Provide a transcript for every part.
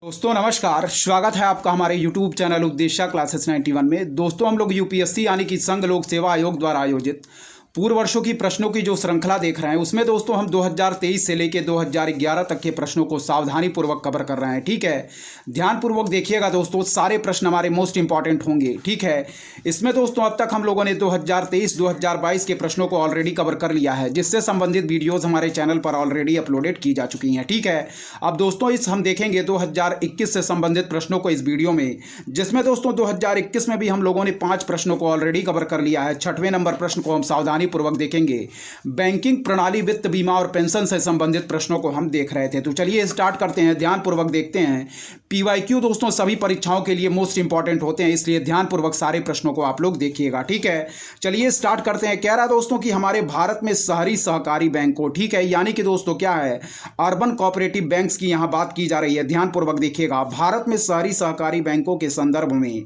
दोस्तों नमस्कार, स्वागत है आपका हमारे YouTube चैनल उपदेशा क्लासेस 91 में। दोस्तों हम लोग यूपीएससी यानी कि संघ लोक सेवा आयोग द्वारा आयोजित पूर्व वर्षों की प्रश्नों की जो श्रृंखला देख रहे हैं उसमें दोस्तों हम 2023 से लेकर 2011 तक के प्रश्नों को सावधानी पूर्वक कवर कर रहे हैं। ठीक है, ध्यानपूर्वक देखिएगा दोस्तों, सारे प्रश्न हमारे मोस्ट इंपॉर्टेंट होंगे। ठीक है, इसमें दोस्तों अब तक हम लोगों ने 2023-2022 के प्रश्नों को ऑलरेडी कवर कर लिया है, जिससे संबंधित वीडियोज़ हमारे चैनल पर ऑलरेडी अपलोडेड की जा चुकी हैं। ठीक है, अब दोस्तों हम देखेंगे 2021 से संबंधित प्रश्नों को इस वीडियो में, जिसमें दोस्तों 2021 में भी हम लोगों ने 5 प्रश्नों को ऑलरेडी कवर कर लिया है। 6वें नंबर प्रश्न को हम सावधानी पूर्वक देखेंगे। बैंकिंग प्रणाली, वित्त, बीमा और पेंशन से संबंधित प्रश्नों को हम देख रहे थे। तो चलिए स्टार्ट करते हैं, ध्यानपूर्वक देखते हैं। पीवाईक्यू दोस्तों सभी परीक्षाओं के लिए मोस्ट इंपॉर्टेंट होते हैं, इसलिए ध्यानपूर्वक सारे प्रश्नों को आप लोग देखिएगा। ठीक है, चलिए स्टार्ट करते हैं। कह रहा दोस्तों कि हमारे भारत में शहरी सहकारी बैंकों, ठीक है, यानी कि दोस्तों क्या है, अर्बन कोऑपरेटिव बैंक्स की यहां बात की जा रही है। ध्यानपूर्वक देखिएगा। भारत में शहरी सहकारी बैंकों के संदर्भ में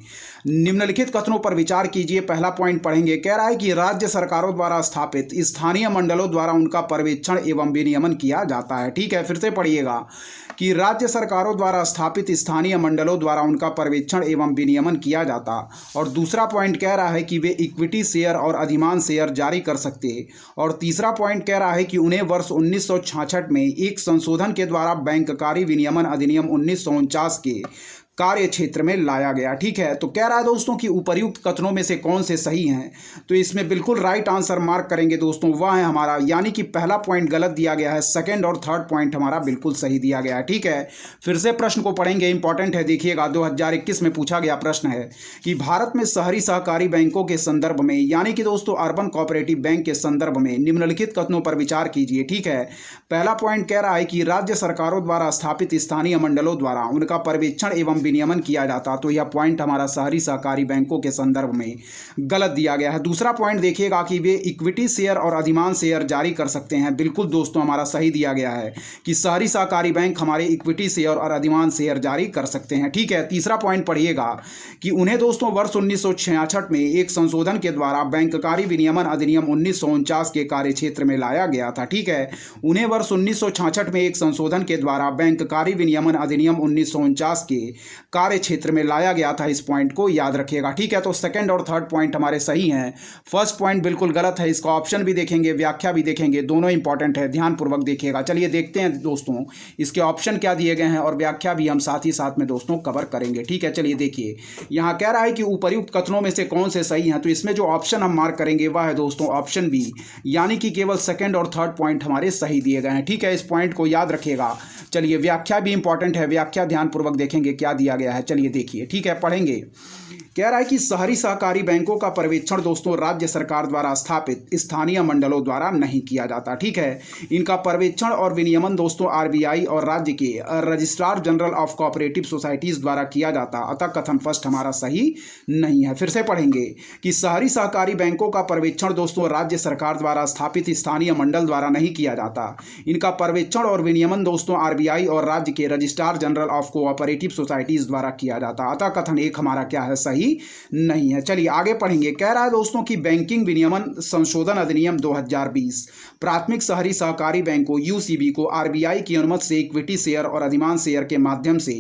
निम्नलिखित कथनों पर विचार कीजिए। पहला पॉइंट पढ़ेंगे। कह रहा है कि राज्य सरकारों द्वारा स्थापित स्थानीय मंडलों द्वारा उनका पर्यवेक्षण एवं विनियमन किया जाता है। ठीक है, फिर से पढ़िएगा कि राज्य सरकारों द्वारा स्थापित स्थानीय मंडलों द्वारा उनका पर्यवेक्षण एवं विनियमन किया जाता। और दूसरा पॉइंट कह रहा है कि वे इक्विटी शेयर और अधिमान शेयर जारी कर सकते। और तीसरा पॉइंट कह रहा है कि उन्हें वर्ष 1966 में एक संशोधन के द्वारा बैंककारी विनियमन अधिनियम 1949 के कार्य क्षेत्र में लाया गया। ठीक है, तो कह रहा है दोस्तों कि उपर्युक्त कथनों में से कौन से सही हैं, तो इसमें बिल्कुल राइट आंसर मार्क करेंगे दोस्तों, वह है हमारा, यानी कि पहला पॉइंट गलत दिया गया है, सेकंड और थर्ड पॉइंट हमारा बिल्कुल सही दिया गया है। ठीक है, फिर से प्रश्न को पढ़ेंगे, इंपॉर्टेंट है, देखिएगा। 2021 में पूछा गया प्रश्न है कि भारत में शहरी सहकारी बैंकों के संदर्भ में, यानी कि दोस्तों अर्बन कोऑपरेटिव बैंक के संदर्भ में निम्नलिखित कथनों पर विचार कीजिए। ठीक है, पहला पॉइंट कह रहा है कि राज्य सरकारों द्वारा स्थापित स्थानीय मंडलों द्वारा उनका पर्यवेक्षण एवं विनियमन किया जाता, तो यह पॉइंट हमारा शहरी सहकारी बैंकों के संदर्भ में गलत दिया गया है। दूसरा पॉइंट देखिएगा कि वे इक्विटी शेयर और अधिमान शेयर जारी कर सकते हैं, बिल्कुल दोस्तों हमारा सही दिया गया है कि शहरी सहकारी बैंक हमारे इक्विटी शेयर और अधिमान शेयर जारी कर सकते हैं। ठीक है, तीसरा पॉइंट पढ़िएगा कि उन्हें दोस्तों वर्ष 1966 में एक संशोधन के द्वारा बैंककारी विनियमन अधिनियम 1949 के कार्य क्षेत्र में लाया गया था। ठीक है, उन्हें वर्ष 1966 में एक संशोधन के द्वारा बैंककारी विनियमन अधिनियम 1949 के कार्य क्षेत्र में लाया गया था। इस पॉइंट को याद रखिएगा। ठीक है, तो सेकंड और थर्ड पॉइंट हमारे सही हैं, फर्स्ट पॉइंट बिल्कुल गलत है। इसका ऑप्शन भी देखेंगे, व्याख्या भी देखेंगे, दोनों इंपॉर्टेंट है, ध्यानपूर्वक देखिएगा। चलिए देखते हैं दोस्तों इसके ऑप्शन क्या दिए गए हैं और व्याख्या भी हम साथ ही साथ में दोस्तों कवर करेंगे। ठीक है, चलिए देखिए, यहाँ कह रहा है कि उपर्युक्त कथनों में से कौन से सही हैं, तो इसमें जो ऑप्शन हम मार्क करेंगे वह है दोस्तों ऑप्शन बी, यानी कि केवल सेकंड और थर्ड पॉइंट हमारे सही दिए गए हैं। ठीक है, इस पॉइंट को याद रखिएगा। चलिए व्याख्या भी इंपॉर्टेंट है, व्याख्या ध्यानपूर्वक देखेंगे क्या दिया गया है। चलिए देखिए, ठीक है, पढ़ेंगे। कह रहा है कि शहरी सहकारी बैंकों का पर्यवेक्षण दोस्तों राज्य सरकार द्वारा स्थापित स्थानीय मंडलों द्वारा नहीं किया जाता। ठीक है, इनका पर्यवेक्षण और विनियमन दोस्तों आरबीआई और राज्य के registrar general of cooperative societies द्वारा किया जाता, अतः कथन फर्स्ट हमारा सही नहीं है। फिर से पढ़ेंगे कि शहरी सहकारी बैंकों का पर्यवेक्षण दोस्तों राज्य सरकार द्वारा स्थापित स्थानीय मंडल द्वारा नहीं किया जाता, इनका पर्यवेक्षण और विनियमन दोस्तों आरबीआई और राज्य के registrar general of cooperative societies द्वारा किया जाता, अतः कथन एक हमारा क्या है, सही नहीं है। चलिए आगे पढ़ेंगे। कह रहा है दोस्तों कि बैंकिंग विनियमन संशोधन अधिनियम 2020 प्राथमिक शहरी सहकारी बैंकों यूसीबी को आरबीआई की अनुमति से इक्विटी शेयर और अधिमान शेयर के माध्यम से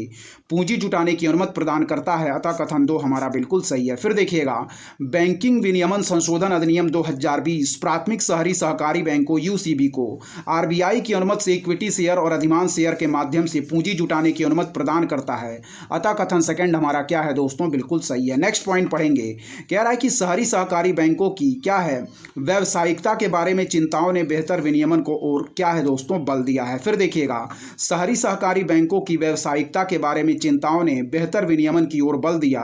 पूंजी जुटाने की अनुमति प्रदान करता है, अतः कथन 2 हमारा बिल्कुल सही है। फिर देखिएगा, बैंकिंग विनियमन संशोधन अधिनियम 2020 प्राथमिक शहरी सहकारी बैंकों यूसीबी को आरबीआई की अनुमति से इक्विटी शेयर और अधिमान शेयर के माध्यम से पूंजी जुटाने की अनुमति प्रदान करता है, अतः कथन सेकंड हमारा क्या है दोस्तों, बिल्कुल सही है। नेक्स्ट पॉइंट पढ़ेंगे। कह रहा है कि शहरी सहकारी बैंकों की क्या है, व्यावसायिकता के बारे में चिंताओं ने बेहतर विनियमन को और क्या है दोस्तों, बल दिया है। फिर देखिएगा, शहरी सहकारी बैंकों की व्यावसायिकता के बारे में चिंताओं ने बेहतर विनियमन की ओर बल दिया।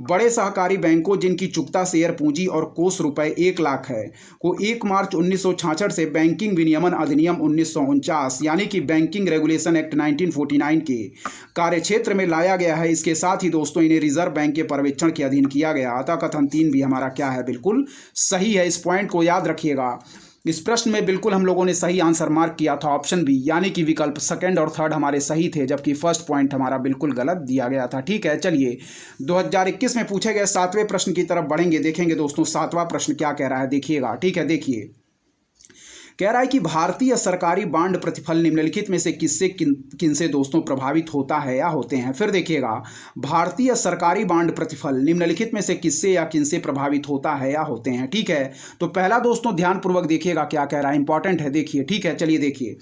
बड़े सहकारी बैंकों जिनकी चुकता शेयर पूंजी और कोष रुपए 1 लाख है को 1 मार्च 1966 से बैंकिंग विनियमन अधिनियम 1949 यानी कि बैंकिंग रेगुलेशन एक्ट 1949 के कार्य क्षेत्र में लाया गया है। इसके साथ ही दोस्तों इन्हें रिजर्व बैंक के पर्यवेक्षण के अधीन किया गया, अतः कथन 3 भी हमारा क्या है, बिल्कुल सही है। इस पॉइंट को याद रखिएगा। इस प्रश्न में बिल्कुल हम लोगों ने सही आंसर मार्क किया था, ऑप्शन बी, यानी कि विकल्प सेकंड और थर्ड हमारे सही थे, जबकि फर्स्ट पॉइंट हमारा बिल्कुल गलत दिया गया था। ठीक है, चलिए 2021 में पूछे गए 7वें प्रश्न की तरफ बढ़ेंगे, देखेंगे दोस्तों 7वां प्रश्न क्या कह रहा है, देखिएगा। ठीक है, देखिए कह रहा है कि भारतीय सरकारी बांड प्रतिफल निम्नलिखित में से किससे किनसे दोस्तों प्रभावित होता है या होते हैं। फिर देखिएगा, भारतीय सरकारी बांड प्रतिफल निम्नलिखित में से किससे या किनसे प्रभावित होता है या होते हैं। ठीक है, तो पहला दोस्तों ध्यानपूर्वक देखिएगा क्या कह रहा है, इंपॉर्टेंट है, देखिए। ठीक है, चलिए देखिए,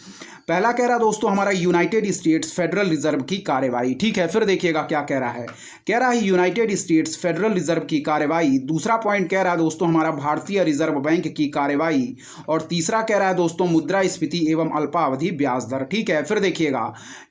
पहला कह रहा दोस्तों हमारा यूनाइटेड स्टेट्स फेडरल रिजर्व की कार्यवाही। ठीक है, फिर देखिएगा क्या कह रहा है, कह रहा है यूनाइटेड स्टेट्स फेडरल रिजर्व की कार्यवाही। दूसरा पॉइंट कह रहा है दोस्तों हमारा भारतीय रिजर्व बैंक की कार्यवाही। और तीसरा कह रहा है दोस्तों मुद्रास्फीति एवं अल्पावधि ब्याज दर। ठीक है, फिर देखिएगा,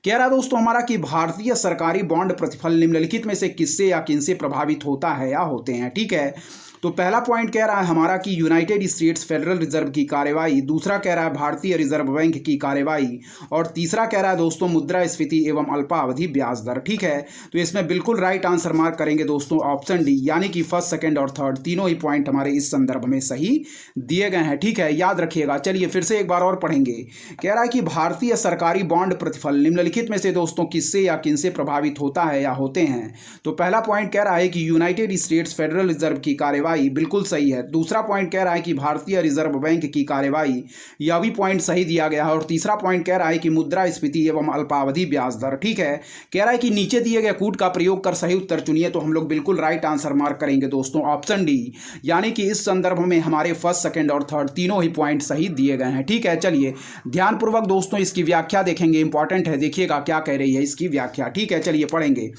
कह रहा है दोस्तों हमारा कि भारतीय सरकारी बॉन्ड प्रतिफल निम्नलिखित में से किससे या किनसे प्रभावित होता है या होते हैं। ठीक है, तो पहला पॉइंट कह रहा है हमारा कि यूनाइटेड स्टेट्स फेडरल रिजर्व की कार्यवाही। दूसरा कह रहा है भारतीय रिजर्व बैंक की कार्यवाही। और तीसरा कह रहा है दोस्तों मुद्रास्फीति एवं अल्पावधि ब्याज दर। ठीक है, तो इसमें बिल्कुल राइट आंसर मार्क करेंगे दोस्तों ऑप्शन डी, यानी कि फर्स्ट, सेकंड और थर्ड तीनों ही पॉइंट हमारे इस संदर्भ में सही दिए गए हैं। ठीक है, याद रखिएगा। चलिए फिर से एक बार और पढ़ेंगे। कह रहा है कि भारतीय सरकारी बॉन्ड प्रतिफल निम्नलिखित में से दोस्तों किससे या किनसे प्रभावित होता है या होते हैं। तो पहला पॉइंट कह रहा है कि यूनाइटेड स्टेट्स फेडरल रिजर्व की कार्यवाही, बिल्कुल सही है। दूसरा पॉइंट कह रहा है कि भारतीय रिजर्व बैंक की कार्यवाही, यह भी पॉइंट सही दिया गया है। और तीसरा पॉइंट कह रहा है कि मुद्रास्फीति एवं अल्पावधि ब्याज दर। ठीक है, कह रहा है कि नीचे दिए गए कूट का प्रयोग कर सही उत्तर चुनिए, तो हम लोग बिल्कुल राइट आंसर मार्क करेंगे दोस्तों ऑप्शन डी, यानी कि इस संदर्भ में हमारे फर्स्ट, सेकंड और थर्ड तीनों ही पॉइंट सही दिए गए हैं। ठीक है, चलिए ध्यानपूर्वक दोस्तों इसकी व्याख्या देखेंगे, इंपॉर्टेंट है, देखिएगा क्या कह रही है इसकी व्याख्या। ठीक है, चलिए पढ़ेंगे।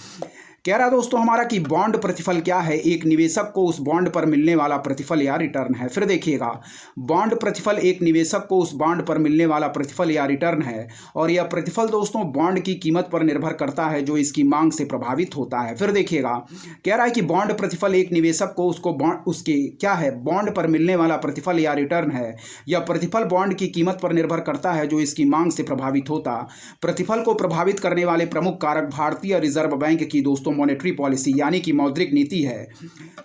कह रहा दोस्तों हमारा कि बॉन्ड प्रतिफल क्या है, एक निवेशक को उस बॉन्ड पर मिलने वाला प्रतिफल या रिटर्न है। फिर देखिएगा, बॉन्ड प्रतिफल एक निवेशक को उस बॉन्ड पर मिलने वाला प्रतिफल या रिटर्न है। और यह प्रतिफल दोस्तों बॉन्ड की कीमत पर निर्भर करता है जो इसकी मांग से प्रभावित होता है। फिर देखिएगा, कह रहा है कि बॉन्ड प्रतिफल एक निवेशक को उसके क्या है, बॉन्ड पर मिलने वाला प्रतिफल या रिटर्न है। यह प्रतिफल बॉन्ड की कीमत पर निर्भर करता है जो इसकी मांग से प्रभावित होता। प्रतिफल को प्रभावित करने वाले प्रमुख कारक भारतीय रिजर्व बैंक की दोस्तों मॉनेटरी पॉलिसी यानी कि मौद्रिक नीति है,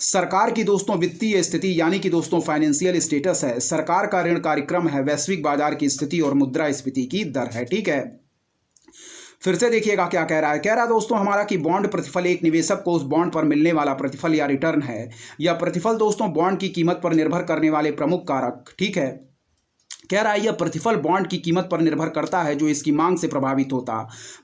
सरकार की दोस्तों वित्तीय स्थिति यानी कि दोस्तों फाइनेंशियल स्टेटस है, सरकार का ऋण कार्यक्रम है, वैश्विक बाजार की स्थिति और मुद्रास्फीति की दर है। ठीक है, फिर से देखिएगा क्या कह रहा है, कह रहा है दोस्तों हमारा कि बॉन्ड प्रतिफल एक निवेशक को उस बॉन्ड पर मिलने वाला प्रतिफल या रिटर्न है। यह प्रतिफल दोस्तों बॉन्ड की कीमत पर निर्भर करने वाले प्रमुख कारक, ठीक है, कह रहा है यह प्रतिफल बॉन्ड की कीमत पर निर्भर करता है जो इसकी मांग से प्रभावित होता।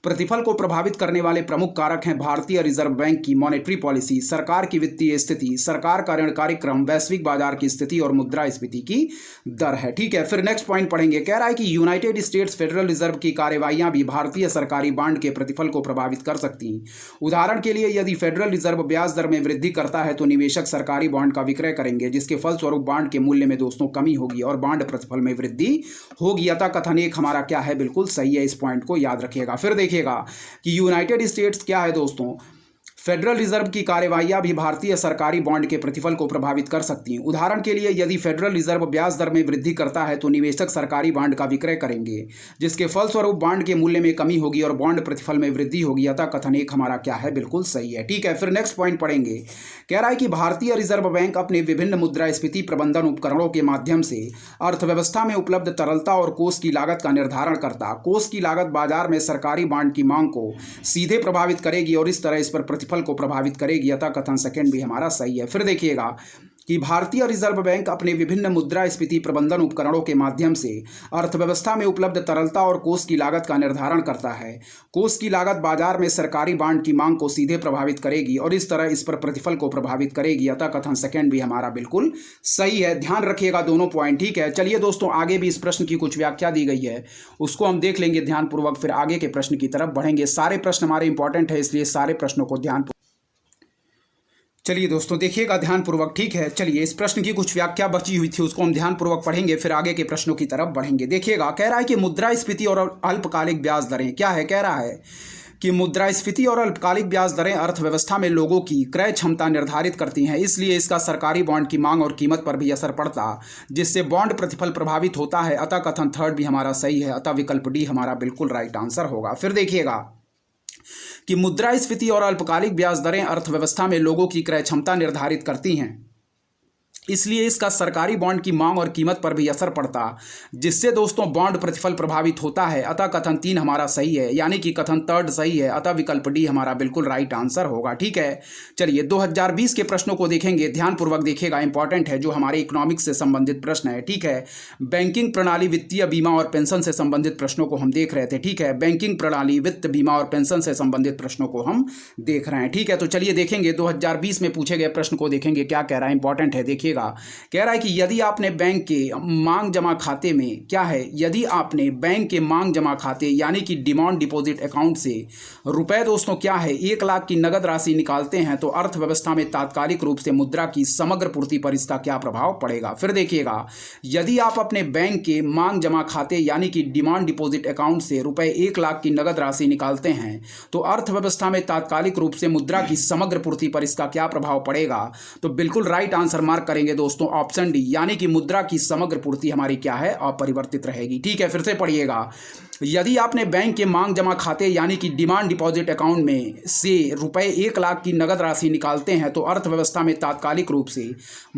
प्रतिफल को प्रभावित करने वाले प्रमुख कारक हैं भारतीय रिजर्व बैंक की मॉनेटरी पॉलिसी, सरकार की वित्तीय स्थिति, सरकार का ऋण कार्यक्रम, वैश्विक बाजार की स्थिति और मुद्रास्फीति की दर है। ठीक है, फिर नेक्स्ट पॉइंट पढ़ेंगे। कह रहा है कि यूनाइटेड स्टेट्स फेडरल रिजर्व की कार्यवाहियां भी भारतीय सरकारी बांड के प्रतिफल को प्रभावित कर सकती हैं। उदाहरण के लिए यदि फेडरल रिजर्व ब्याज दर में वृद्धि करता है तो निवेशक सरकारी बॉन्ड का विक्रय करेंगे, जिसके फलस्वरूप बांड के मूल्य में दोस्तों कमी होगी और बांड प्रतिफल में वृद्धि होगी। अतः कथन एक हमारा क्या है, बिल्कुल सही है, इस पॉइंट को याद रखिएगा। फिर देखिएगा कि यूनाइटेड स्टेट्स क्या है दोस्तों, फेडरल रिजर्व की कार्यवाहियां भी भारतीय सरकारी बॉन्ड के प्रतिफल को प्रभावित कर सकती हैं। उदाहरण के लिए यदि फेडरल रिजर्व ब्याज दर में वृद्धि करता है तो निवेशक सरकारी बॉन्ड का विक्रय करेंगे, जिसके फलस्वरूप बॉन्ड के मूल्य में कमी होगी और बॉन्ड प्रतिफल में वृद्धि होगी। अतः कथन एक हमारा क्या है, बिल्कुल सही है। ठीक है, फिर नेक्स्ट पॉइंट पढ़ेंगे। कह रहा है कि भारतीय रिजर्व बैंक अपने विभिन्न मुद्रास्फीति प्रबंधन उपकरणों के माध्यम से अर्थव्यवस्था में उपलब्ध तरलता और कोष की लागत का निर्धारण करता। कोष की लागत बाजार में सरकारी बॉन्ड की मांग को सीधे प्रभावित करेगी और इस तरह इस पर प्रतिफल को प्रभावित करेगी। अतः कथन सेकंड भी हमारा सही है। फिर देखिएगा कि भारतीय रिजर्व बैंक अपने विभिन्न मुद्रास्फीति प्रबंधन उपकरणों के माध्यम से अर्थव्यवस्था में उपलब्ध तरलता और कोष की लागत का निर्धारण करता है। कोष की लागत बाजार में सरकारी बॉन्ड की मांग को सीधे प्रभावित करेगी और इस तरह इस पर प्रतिफल को प्रभावित करेगी। अतः कथन सेकंड भी हमारा बिल्कुल सही है। ध्यान रखिएगा दोनों पॉइंट। ठीक है, चलिए दोस्तों आगे भी इस प्रश्न की कुछ व्याख्या दी गई है, उसको हम देख लेंगे ध्यानपूर्वक, फिर आगे के प्रश्न की तरफ बढ़ेंगे। सारे प्रश्न हमारे इंपॉर्टेंट है, इसलिए सारे प्रश्नों को ध्यान, चलिए दोस्तों देखिएगा ध्यानपूर्वक। ठीक है, चलिए इस प्रश्न की कुछ व्याख्या बची हुई थी, उसको हम ध्यानपूर्वक पढ़ेंगे, फिर आगे के प्रश्नों की तरफ बढ़ेंगे। देखिएगा, कह रहा है कि मुद्रास्फीति और अल्पकालिक ब्याज दरें क्या है, कह रहा है कि मुद्रास्फीति और अल्पकालिक ब्याज दरें अर्थव्यवस्था में लोगों की क्रय क्षमता निर्धारित करती हैं, इसलिए इसका सरकारी बॉन्ड की मांग और कीमत पर भी असर पड़ता, जिससे बॉन्ड प्रतिफल प्रभावित होता है। अतः कथन थर्ड भी हमारा सही है। अतः विकल्प डी हमारा बिल्कुल राइट आंसर होगा। फिर देखिएगा कि मुद्रास्फीति और अल्पकालिक ब्याज दरें अर्थव्यवस्था में लोगों की क्रय क्षमता निर्धारित करती हैं, इसलिए इसका सरकारी बॉन्ड की मांग और कीमत पर भी असर पड़ता, जिससे दोस्तों बॉन्ड प्रतिफल प्रभावित होता है। अतः कथन 3 हमारा सही है, यानी कि कथन थर्ड सही है। अतः विकल्प डी हमारा बिल्कुल राइट आंसर होगा। ठीक है, चलिए 2020 के प्रश्नों को देखेंगे, ध्यानपूर्वक देखिएगा, इंपॉर्टेंट है, जो हमारे इकोनॉमिक्स से संबंधित प्रश्न है। ठीक है, बैंकिंग प्रणाली, वित्तीय, बीमा और पेंशन से संबंधित प्रश्नों को हम देख रहे थे। ठीक है, बैंकिंग प्रणाली, वित्त, बीमा और पेंशन से संबंधित प्रश्नों को हम देख रहे हैं। ठीक है, तो चलिए देखेंगे 2020 में पूछे गए प्रश्न को देखेंगे, क्या कह रहा है, इंपॉर्टेंट है, देखिएगा। कह रहा है कि यदि आपने बैंक के मांग जमा खाते में, क्या है, यदि आपने बैंक के मांग जमा खाते यानी कि डिमांड डिपॉजिट अकाउंट से रुपए दोस्तों क्या है 1 लाख की नगद राशि निकालते हैं तो अर्थव्यवस्था में तात्कालिक रूप से मुद्रा की समग्र पूर्ति पर इसका क्या प्रभाव पड़ेगा। फिर देखिएगा, यदि आप अपने बैंक के मांग जमा खाते यानी कि डिमांड डिपॉजिट अकाउंट से रुपए 1 लाख की नगद राशि निकालते हैं तो अर्थव्यवस्था में तात्कालिक रूप से मुद्रा की समग्र पूर्ति पर इसका क्या प्रभाव पड़ेगा। तो बिल्कुल राइट आंसर मार्क करेंगे दोस्तों, ऑप्शन डी, यानी कि मुद्रा की समग्र पूर्ति हमारी क्या है, अपरिवर्तित रहेगी। ठीक है, फिर से पढ़िएगा, यदि आपने बैंक के मांग जमा खाते यानी कि डिमांड डिपॉजिट अकाउंट में से रुपए 1 लाख की नगद राशि निकालते हैं तो अर्थव्यवस्था में तात्कालिक रूप से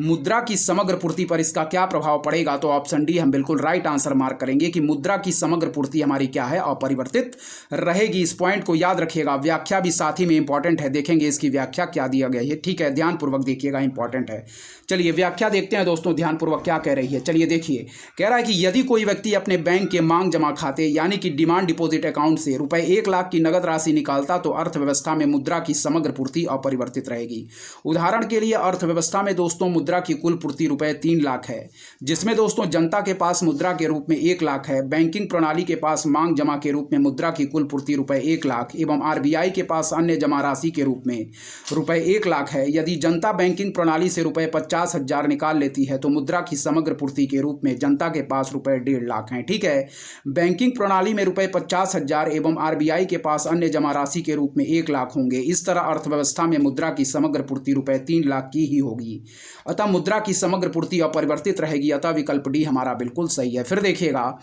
मुद्रा की समग्र पूर्ति पर इसका क्या प्रभाव पड़ेगा। तो ऑप्शन डी हम बिल्कुल राइट आंसर मार्क करेंगे कि मुद्रा की समग्र पूर्ति हमारी क्या है, अपरिवर्तित रहेगी। इस पॉइंट को याद रखिएगा, व्याख्या भी साथ ही में इंपॉर्टेंट है, देखेंगे इसकी व्याख्या क्या दिया गया है। ठीक है, ध्यानपूर्वक देखिएगा, इंपॉर्टेंट है। चलिए व्याख्या देखते हैं दोस्तों, ध्यानपूर्वक क्या कह रही है। चलिए देखिए, कह रहा है कि यदि कोई व्यक्ति अपने बैंक के मांग जमा खाते यानी कि डिमांड डिपॉजिट अकाउंट से रुपए 1 लाख की नगद राशि निकालता तो अर्थव्यवस्था में मुद्रा की समग्र पूर्ति अपरिवर्तित रहेगी। उदाहरण के लिए अर्थव्यवस्था में दोस्तों मुद्रा की कुल पूर्ति रुपए 3 लाख है, जिसमें दोस्तों जनता के पास मुद्रा के रूप में 1 लाख है, बैंकिंग प्रणाली के पास मांग जमा के रूप में मुद्रा की कुल पूर्ति रुपए 1 लाख एवं आरबीआई के पास अन्य जमा राशि के रूप में रुपए 1 लाख है। यदि जनता बैंकिंग प्रणाली से रुपए 50,000 निकाल लेती है तो मुद्रा की समग्र पूर्ति के रूप में जनता के पास रुपए 1.5 लाख है। ठीक है, बैंकिंग प्रणाली में रुपए 50,000 एवं आरबीआई के पास अन्य जमा राशि के रूप में 1 लाख होंगे। इस तरह अर्थव्यवस्था में मुद्रा की समग्र पूर्ति रुपए 3 लाख की ही होगी। अतः मुद्रा की समग्र पूर्ति अपरिवर्तित रहेगी। अतः विकल्प डी हमारा बिल्कुल सही है। फिर देखिएगा,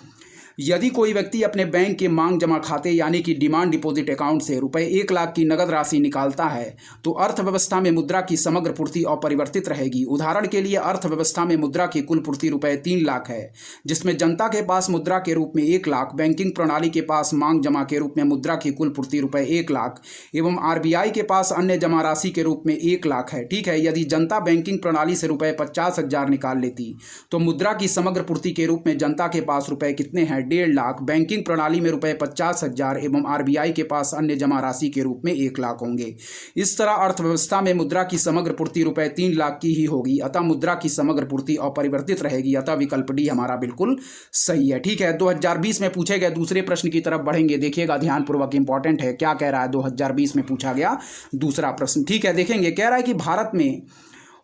यदि कोई व्यक्ति अपने बैंक के मांग जमा खाते यानी कि डिमांड डिपॉजिट अकाउंट से रुपए 1 लाख की नगद राशि निकालता है तो अर्थव्यवस्था में मुद्रा की समग्र पूर्ति अपरिवर्तित रहेगी। उदाहरण के लिए अर्थव्यवस्था में मुद्रा की कुल पूर्ति रुपए 3 लाख है, जिसमें जनता के पास मुद्रा के रूप में 1 लाख, बैंकिंग प्रणाली के पास मांग जमा के रूप में मुद्रा की कुल पूर्ति रुपए 1 लाख एवं आरबीआई के पास अन्य जमा राशि के रूप में 1 लाख है। ठीक है, यदि जनता बैंकिंग प्रणाली से रुपए 50,000 निकाल लेती तो मुद्रा की समग्र पूर्ति के रूप में जनता के पास रुपए कितने हैं, 1.5 लाख, बैंकिंग प्रणाली में रुपए 50,000 एवं आरबीआई के पास अन्य जमा राशि के रूप में 1 लाख होंगे। इस तरह अर्थव्यवस्था में मुद्रा की समग्र पूर्ति रुपए 3 लाख की ही होगी। अतः मुद्रा की समग्र पूर्ति अपरिवर्तित रहेगी। अतः विकल्प डी हमारा बिल्कुल सही है। ठीक है, 2020 में पूछे गए दूसरे प्रश्न की तरफ बढ़ेंगे, देखिएगा ध्यानपूर्वक, इंपॉर्टेंट है, क्या कह रहा है 2020 में पूछा गया दूसरा प्रश्न। ठीक है, देखेंगे, कह रहा है कि भारत में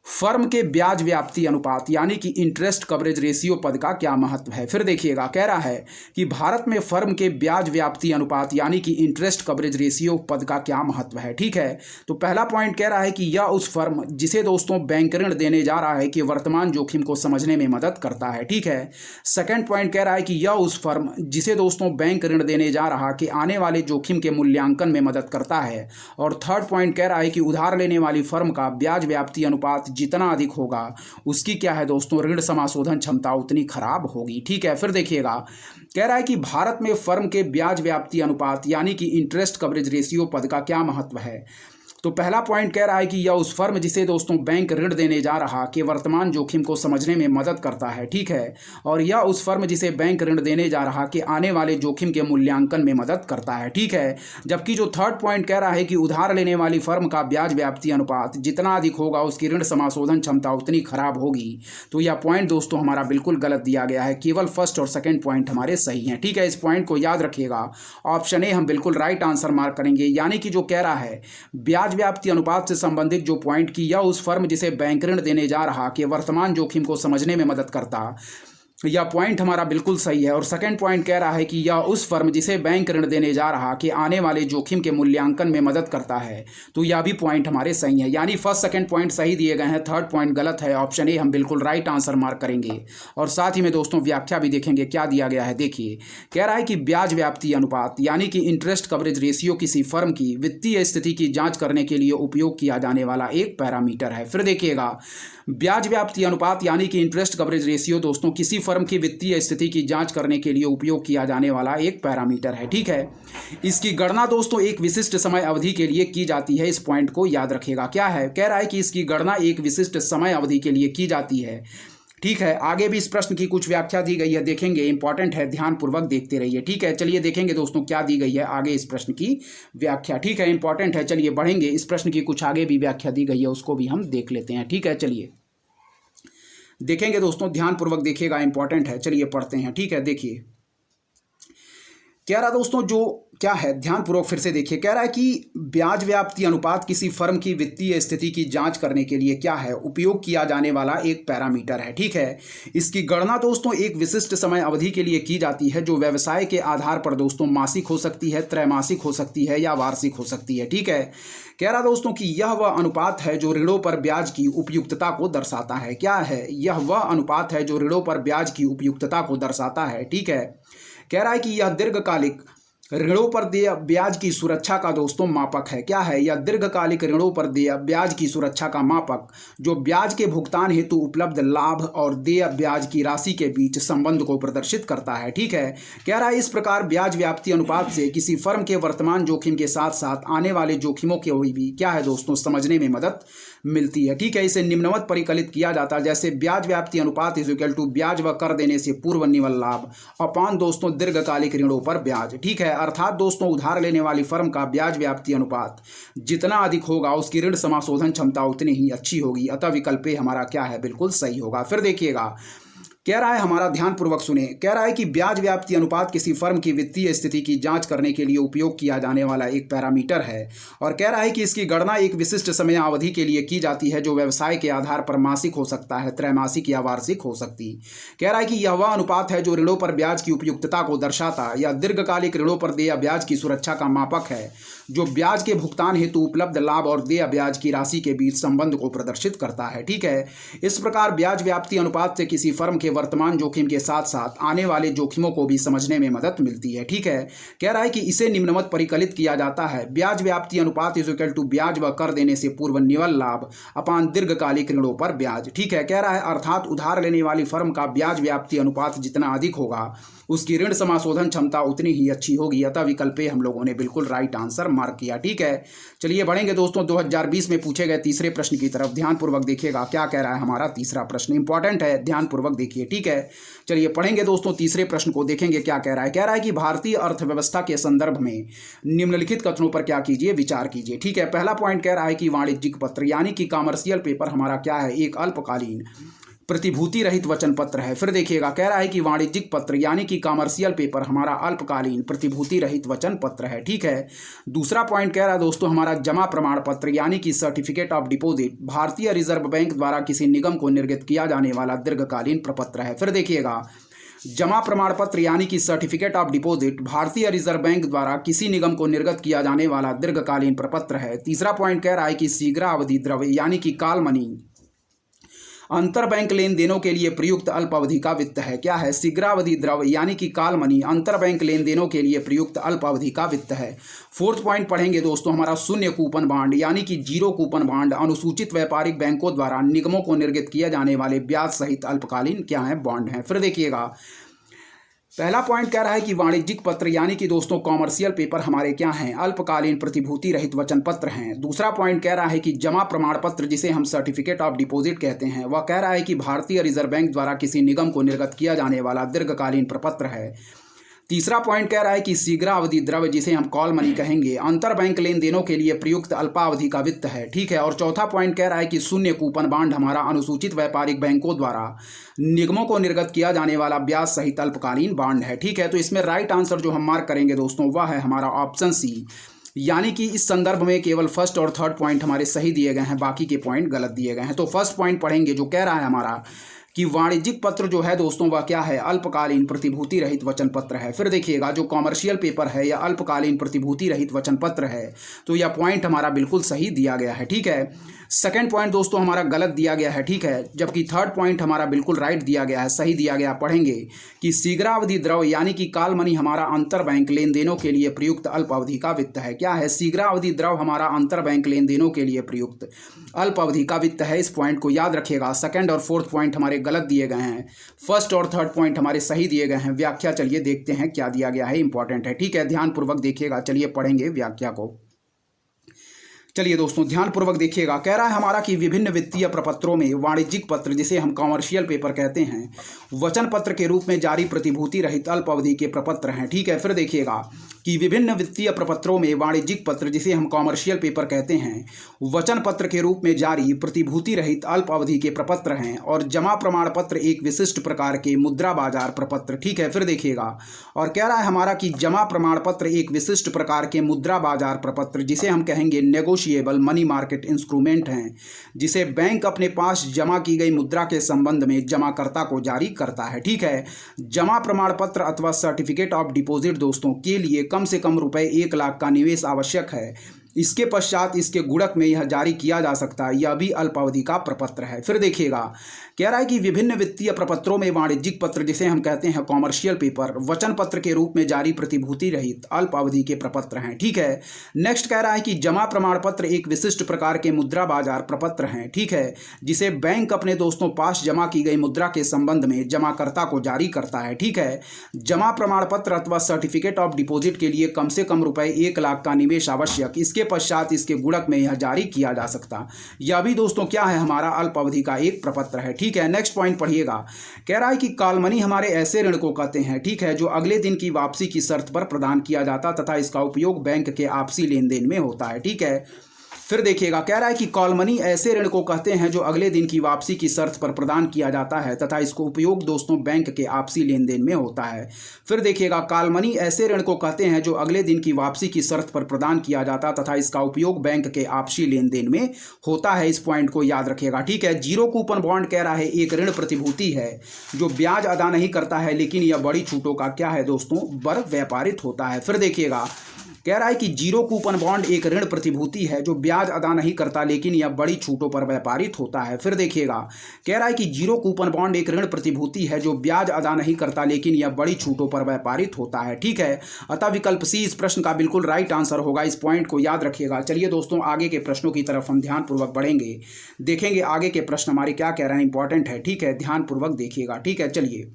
फर्म के ब्याज व्याप्ति अनुपात यानी कि इंटरेस्ट कवरेज रेशियो पद का क्या महत्व है। फिर देखिएगा, कह रहा है कि भारत में फर्म के ब्याज व्याप्ति अनुपात यानी कि इंटरेस्ट कवरेज रेशियो पद का क्या महत्व है। ठीक है, तो पहला पॉइंट कह रहा है कि यह उस फर्म जिसे दोस्तों बैंक ऋण देने जा रहा है कि वर्तमान जोखिम को समझने में मदद करता है। ठीक है, सेकंड पॉइंट कह रहा है कि यह उस फर्म जिसे दोस्तों बैंक ऋण देने जा रहा कि आने वाले जोखिम के मूल्यांकन में मदद करता है। और थर्ड पॉइंट कह रहा है कि उधार लेने वाली फर्म का ब्याज व्याप्ति अनुपात जितना अधिक होगा उसकी क्या है दोस्तों, ऋण समाशोधन क्षमता उतनी खराब होगी। ठीक है, फिर देखिएगा, कह रहा है कि भारत में फर्म के ब्याज व्याप्ति अनुपात यानी कि इंटरेस्ट कवरेज रेशियो पद का क्या महत्व है। तो पहला पॉइंट कह रहा है कि यह उस फर्म जिसे दोस्तों बैंक ऋण देने जा रहा के वर्तमान जोखिम को समझने में मदद करता है। ठीक है, और यह उस फर्म जिसे बैंक ऋण देने जा रहा के आने वाले जोखिम के मूल्यांकन में मदद करता है। ठीक है, जबकि जो थर्ड पॉइंट कह रहा है कि उधार लेने वाली फर्म का ब्याज व्याप्ति अनुपात जितना अधिक होगा उसकी ऋण समाशोधन क्षमता उतनी खराब होगी। तो यह पॉइंट दोस्तों हमारा बिल्कुल गलत दिया गया है, केवल फर्स्ट और सेकेंड पॉइंट हमारे सही हैं। ठीक है, इस पॉइंट को याद रखिएगा, ऑप्शन ए हम बिल्कुल राइट आंसर मार्क करेंगे। यानी कि जो कह रहा है ब्याज व्याप्ति अनुपात से संबंधित जो पॉइंट की यह उस फर्म जिसे बैंक ऋण देने जा रहा कि वर्तमान जोखिम को समझने में मदद करता यह पॉइंट हमारा बिल्कुल सही है। और सेकंड पॉइंट कह रहा है कि यह उस फर्म जिसे बैंक ऋण देने जा रहा के आने वाले जोखिम के मूल्यांकन में मदद करता है। तो यह भी पॉइंट हमारे सही है, यानी फर्स्ट सेकंड पॉइंट सही दिए गए हैं, थर्ड पॉइंट गलत है। ऑप्शन ए हम बिल्कुल राइट आंसर मार्क करेंगे। और साथ ही में दोस्तों व्याख्या भी देखेंगे क्या दिया गया है। देखिए, कह रहा है कि ब्याज व्याप्ति अनुपात यानी कि इंटरेस्ट कवरेज रेशियो किसी फर्म की वित्तीय स्थिति की जांच करने के लिए उपयोग किया जाने वाला एक पैरामीटर है। फिर देखिएगा, ब्याज व्याप्ति अनुपात यानी कि इंटरेस्ट कवरेज रेशियो दोस्तों किसी फर्म की वित्तीय स्थिति की जांच करने के लिए उपयोग किया जाने वाला एक पैरामीटर है। ठीक है, इसकी गणना दोस्तों एक विशिष्ट समय अवधि के लिए की जाती है। इस पॉइंट को याद रखिएगा। क्या है, कह रहा है कि इसकी गणना एक विशिष्ट समय अवधि के लिए की जाती है। ठीक है, आगे भी इस प्रश्न की कुछ व्याख्या दी गई है, देखेंगे, इंपॉर्टेंट है, ध्यानपूर्वक देखते रहिए। ठीक है, चलिए देखेंगे दोस्तों क्या दी गई है आगे इस प्रश्न की व्याख्या। ठीक है, इंपॉर्टेंट है, चलिए बढ़ेंगे। इस प्रश्न की कुछ आगे भी व्याख्या दी गई है, उसको भी हम देख लेते हैं। ठीक है, चलिए देखेंगे दोस्तों, ध्यानपूर्वक देखिएगा, इंपॉर्टेंट है। चलिए पढ़ते हैं। ठीक है, देखिए कह रहा दोस्तों, जो क्या है, ध्यानपूर्वक फिर से देखिए। कह रहा है कि ब्याज व्याप्ति अनुपात किसी फर्म की वित्तीय स्थिति की जांच करने के लिए क्या है, उपयोग किया जाने वाला एक पैरामीटर है। ठीक है, इसकी गणना दोस्तों एक विशिष्ट समय अवधि के लिए की जाती है, जो व्यवसाय के आधार पर दोस्तों मासिक हो सकती है, त्रैमासिक हो सकती है या वार्षिक हो सकती है। ठीक है, कह रहा दोस्तों कि यह वह अनुपात है जो ऋणों पर ब्याज की उपयुक्तता को दर्शाता है। क्या है, यह वह अनुपात है जो ऋणों पर ब्याज की उपयुक्तता को दर्शाता है। ठीक है, कह रहा है कि यह दीर्घकालिक ऋणों पर देय ब्याज की सुरक्षा का दोस्तों मापक है। क्या है, यह दीर्घकालिक ऋणों पर देय ब्याज की सुरक्षा का मापक जो ब्याज के भुगतान हेतु उपलब्ध लाभ और देय ब्याज की राशि के बीच संबंध को प्रदर्शित करता है। ठीक है, कह रहा है इस प्रकार ब्याज व्याप्ति अनुपात से किसी फर्म के वर्तमान जोखिम के साथ साथ आने वाले जोखिमों के भी क्या है दोस्तों समझने में मदद मिलती है। ठीक है, इसे निम्नवत परिकलित किया जाता है, जैसे ब्याज व्याप्ति अनुपात इज इक्वल टू ब्याज व कर देने से पूर्व निवल लाभ अपान दोस्तों दीर्घकालिक ऋणों पर ब्याज। ठीक है, अर्थात दोस्तों उधार लेने वाली फर्म का ब्याज व्याप्ति अनुपात जितना अधिक होगा उसकी ऋण समाशोधन क्षमता उतनी ही अच्छी होगी। अतः विकल्प ए हमारा क्या है, बिल्कुल सही होगा। फिर देखिएगा, कह रहा है हमारा ध्यानपूर्वक सुने, कह रहा है कि ब्याज व्याप्ति अनुपात किसी फर्म की वित्तीय स्थिति की जांच करने के लिए उपयोग किया जाने वाला एक पैरामीटर है। और कह रहा है कि इसकी गणना एक विशिष्ट समय अवधि के लिए की जाती है, जो व्यवसाय के आधार पर मासिक हो सकता है, त्रैमासिक या वार्षिक हो सकती। कह रहा है कि यह वह अनुपात है जो ऋणों पर ब्याज की उपयुक्तता को दर्शाता या दीर्घकालिक ऋणों पर देय ब्याज की सुरक्षा का मापक है, जो ब्याज के भुगतान हेतु उपलब्ध लाभ और देय ब्याज की राशि के बीच संबंध को प्रदर्शित करता है। ठीक है, इस प्रकार ब्याज व्याप्ति अनुपात से किसी फर्म के वर्तमान जोखिम के साथ साथ आने वाले जोखिमों को भी समझने में मदद मिलती है। ठीक है, कह रहा है कि इसे निम्नवत परिकलित किया जाता है, ब्याज व्याप्ति अनुपात इज इक्वल टू ब्याज व कर देने से पूर्व निवल लाभ अपान दीर्घकालिक ऋणों पर ब्याज। ठीक है, कह रहा है अर्थात उधार लेने वाली फर्म का ब्याज व्याप्ति अनुपात जितना अधिक होगा उसकी ऋण समाशोधन क्षमता उतनी ही अच्छी होगी। अतः विकल्प ए हम लोगों ने बिल्कुल राइट आंसर मार्क किया। ठीक है, चलिए बढ़ेंगे दोस्तों 2020 में पूछे गए तीसरे प्रश्न की तरफ। ध्यानपूर्वक देखिएगा क्या कह रहा है हमारा तीसरा प्रश्न, इंपॉर्टेंट है, ध्यानपूर्वक देखिए। ठीक है, चलिए पढ़ेंगे दोस्तों तीसरे प्रश्न को, देखेंगे क्या कह रहा है। कह रहा है कि भारतीय अर्थव्यवस्था के संदर्भ में निम्नलिखित कथनों पर क्या कीजिए, विचार कीजिए। ठीक है, पहला पॉइंट कह रहा है कि वाणिज्यिक पत्र यानी कि कॉमर्शियल पेपर हमारा क्या है, एक अल्पकालीन प्रतिभूति रहित वचन पत्र है। फिर देखिएगा, कह रहा है कि वाणिज्यिक पत्र यानी कि कॉमर्शियल पेपर हमारा अल्पकालीन प्रतिभूति रहित वचन पत्र है। ठीक है, दूसरा पॉइंट कह रहा है दोस्तों हमारा जमा प्रमाण पत्र यानी कि सर्टिफिकेट ऑफ डिपॉजिट भारतीय रिजर्व बैंक द्वारा किसी निगम को निर्गत किया जाने वाला दीर्घकालीन प्रपत्र है। फिर देखिएगा, जमा प्रमाण पत्र यानी कि सर्टिफिकेट ऑफ डिपॉजिट भारतीय रिजर्व बैंक द्वारा किसी निगम को निर्गत किया जाने वाला दीर्घकालीन प्रपत्र है। तीसरा पॉइंट कह रहा है कि शीघ्रावधि द्रव्य यानी कि कॉल मनी अंतर बैंक लेन देनों के लिए प्रयुक्त अल्पावधि का वित्त है। क्या है, शीघ्रावधि द्रव्य यानी कि कॉल मनी अंतर बैंक लेन देनों के लिए प्रयुक्त अल्पावधि का वित्त है। फोर्थ पॉइंट पढ़ेंगे दोस्तों हमारा शून्य कूपन बांड यानी कि जीरो कूपन बांड अनुसूचित व्यापारिक बैंकों द्वारा निगमों को निर्गत किए जाने वाले ब्याज सहित अल्पकालीन क्या है, बॉन्ड है। फिर देखिएगा, पहला पॉइंट कह रहा है कि वाणिज्यिक पत्र यानी कि दोस्तों कॉमर्शियल पेपर हमारे क्या हैं, अल्पकालीन प्रतिभूति रहित वचन पत्र हैं। दूसरा पॉइंट कह रहा है कि जमा प्रमाण पत्र जिसे हम सर्टिफिकेट ऑफ डिपॉजिट कहते हैं वह कह रहा है कि भारतीय रिजर्व बैंक द्वारा किसी निगम को निर्गत किया जाने वाला दीर्घकालीन प्रपत्र है। तीसरा पॉइंट कह रहा है कि शीघ्रावधि द्रव्य जिसे हम कॉल मनी कहेंगे अंतर बैंक लेन देनों के लिए प्रयुक्त अल्पावधि का वित्त है। ठीक है, और चौथा पॉइंट कह रहा है कि शून्य कूपन बांड हमारा अनुसूचित व्यापारिक बैंकों द्वारा निगमों को निर्गत किया जाने वाला ब्याज सहित अल्पकालीन बांड है। ठीक है, तो इसमें राइट आंसर जो हम मार्क करेंगे दोस्तों वह है हमारा ऑप्शन सी, यानी कि इस संदर्भ में केवल फर्स्ट और थर्ड पॉइंट हमारे सही दिए गए हैं, बाकी के पॉइंट गलत दिए गए हैं। तो फर्स्ट पॉइंट पढ़ेंगे जो कह रहा है हमारा कि वाणिज्यिक पत्र जो है दोस्तों वह क्या है, अल्पकालीन प्रतिभूति रहित वचन पत्र है। फिर देखिएगा जो कॉमर्शियल पेपर है या अल्पकालीन प्रतिभूति रहित वचन पत्र है, तो यह पॉइंट हमारा बिल्कुल सही दिया गया है, ठीक है। सेकंड पॉइंट दोस्तों हमारा गलत दिया गया है, ठीक है, जबकि थर्ड पॉइंट हमारा बिल्कुल राइट दिया गया है, सही दिया गया। पढ़ेंगे कि शीघ्रावधि द्रव यानी कि कॉल मनी हमारा अंतर बैंक लेन देनों के लिए प्रयुक्त अल्प अवधि का वित्त है। क्या है, शीघ्रावधि द्रव हमारा अंतर बैंक लेन देनों के लिए प्रयुक्त अल्प अवधि का वित्त है। इस पॉइंट को याद रखिएगा। सेकंड और फोर्थ पॉइंट हमारे गलत दिए गए हैं, फर्स्ट और थर्ड पॉइंट हमारे सही दिए गए हैं। व्याख्या चलिए देखते हैं क्या दिया गया है, इंपॉर्टेंट है, ठीक है, ध्यानपूर्वक देखिएगा। चलिए पढ़ेंगे व्याख्या को। चलिए दोस्तों ध्यानपूर्वक देखिएगा। कह रहा है हमारा कि विभिन्न वित्तीय प्रपत्रों में वाणिज्यिक पत्र, जिसे हम कॉमर्शियल पेपर कहते हैं, वचन पत्र के रूप में जारी प्रतिभूति रहित अल्प अवधि के प्रपत्र हैं, ठीक है। फिर देखिएगा कि विभिन्न वित्तीय प्रपत्रों में वाणिज्यिक पत्र, जिसे हम कॉमर्शियल पेपर कहते हैं, वचन पत्र के रूप में जारी प्रतिभूति रहित अल्प अवधि के प्रपत्र हैं। और जमा प्रमाण पत्र एक विशिष्ट प्रकार के मुद्रा बाजार प्रपत्र, ठीक है। फिर देखिएगा और कह रहा है हमारा कि जमा प्रमाण पत्र एक विशिष्ट प्रकार के मुद्रा बाजार प्रपत्र, जिसे हम कहेंगे नेगोशिएबल मनी मार्केट इंस्ट्रूमेंट हैं, जिसे बैंक अपने पास जमा की गई मुद्रा के संबंध में जमाकर्ता को जारी करता है, ठीक है। जमा प्रमाण पत्र अथवा सर्टिफिकेट ऑफ डिपॉजिट दोस्तों के लिए कम से कम रुपए 1 लाख का निवेश आवश्यक है। इसके पश्चात इसके गुणक में यह जारी किया जा सकता है। यह भी अल्पावधि का प्रपत्र है। फिर देखिएगा कह रहा है कि विभिन्न वित्तीय प्रपत्रों में वाणिज्यिक पत्र, जिसे हम कहते हैं कॉमर्शियल पेपर, वचन पत्र के रूप में जारी प्रतिभूति रहित अल्प अवधि के प्रपत्र हैं, ठीक है। नेक्स्ट कह रहा है कि जमा प्रमाण पत्र एक विशिष्ट प्रकार के मुद्रा बाजार प्रपत्र हैं, ठीक है, जिसे बैंक अपने दोस्तों पास जमा की गई मुद्रा के संबंध में जमाकर्ता को जारी करता है, ठीक है। जमा प्रमाण पत्र अथवा सर्टिफिकेट ऑफ डिपॉजिट के लिए कम से कम रुपए 1 लाख का निवेश आवश्यक, इसके पश्चात इसके गुणक में यह जारी किया जा सकता। यह भी दोस्तों क्या है, हमारा अल्प अवधि का एक प्रपत्र है, ठीक है। नेक्स्ट पॉइंट पढ़िएगा। कह रहा है कि कॉल मनी हमारे ऐसे ऋण को कहते हैं, ठीक है, जो अगले दिन की वापसी की शर्त पर प्रदान किया जाता तथा इसका उपयोग बैंक के आपसी लेन देन में होता है, ठीक है। फिर देखिएगा कह रहा है कि कॉल मनी ऐसे ऋण को कहते हैं जो अगले दिन की वापसी की शर्त पर प्रदान किया जाता है तथा इसको उपयोग दोस्तों बैंक के आपसी लेन देन में होता है। फिर देखिएगा कॉल मनी ऐसे ऋण को कहते हैं जो अगले दिन की वापसी की शर्त पर प्रदान किया जाता तथा इसका उपयोग बैंक के आपसी लेन देन में होता है। इस पॉइंट को याद रखिएगा, ठीक है। जीरो कूपन बॉन्ड कह रहा है एक ऋण प्रतिभूति है जो ब्याज अदा नहीं करता है, लेकिन यह बड़ी छूटों का क्या है दोस्तों, पर व्यापारित होता है। फिर देखिएगा कह रहा है कि जीरो कूपन बॉन्ड एक ऋण प्रतिभूति है जो ब्याज अदा नहीं करता, लेकिन यह बड़ी छूटों पर व्यापारित होता है। फिर देखिएगा कह रहा है कि जीरो कूपन बॉन्ड एक ऋण प्रतिभूति है जो ब्याज अदा नहीं करता, लेकिन यह बड़ी छूटों पर व्यापारित होता है, ठीक है। अतः विकल्प सी इस प्रश्न का बिल्कुल राइट आंसर होगा। इस पॉइंट को याद रखिएगा। चलिए दोस्तों आगे के प्रश्नों की तरफ हम ध्यानपूर्वक बढ़ेंगे, देखेंगे आगे के प्रश्न हमारे क्या कह रहे हैं, इंपॉर्टेंट है, ठीक है, ध्यानपूर्वक देखिएगा, ठीक है। चलिए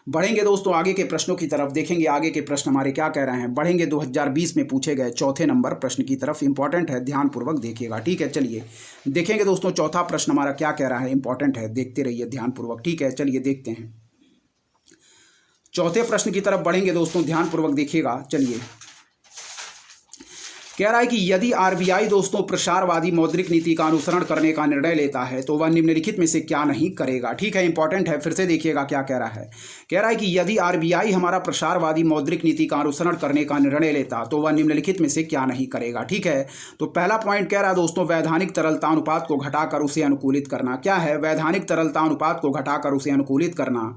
बढ़ेंगे दोस्तों आगे के प्रश्नों की तरफ, देखेंगे आगे के प्रश्न हमारे क्या कह रहे हैं। बढ़ेंगे 2020 में पूछे गए चौथे नंबर प्रश्न की तरफ, इंपॉर्टेंट है, ध्यानपूर्वक देखिएगा, ठीक है। चलिए देखेंगे दोस्तों चौथा प्रश्न हमारा क्या कह रहा है, इंपॉर्टेंट है, देखते रहिए ध्यानपूर्वक, ठीक है। चलिए देखते हैं चौथे प्रश्न की तरफ बढ़ेंगे दोस्तों, ध्यानपूर्वक देखिएगा। चलिए कह रहा है कि यदि आरबीआई दोस्तों प्रसारवादी मौद्रिक नीति का अनुसरण करने का निर्णय लेता है तो वह निम्नलिखित में से क्या नहीं करेगा, ठीक है, इंपॉर्टेंट है। फिर से देखिएगा क्या कह रहा है। कह रहा है कि यदि आरबीआई हमारा प्रसारवादी मौद्रिक नीति का अनुसरण करने का निर्णय लेता तो वह निम्नलिखित में से क्या नहीं करेगा, ठीक है। तो पहला पॉइंट कह रहा है दोस्तों वैधानिक तरलता अनुपात को घटाकर उसे अनुकूलित करना। क्या है, वैधानिक तरलता अनुपात को घटाकर उसे अनुकूलित करना।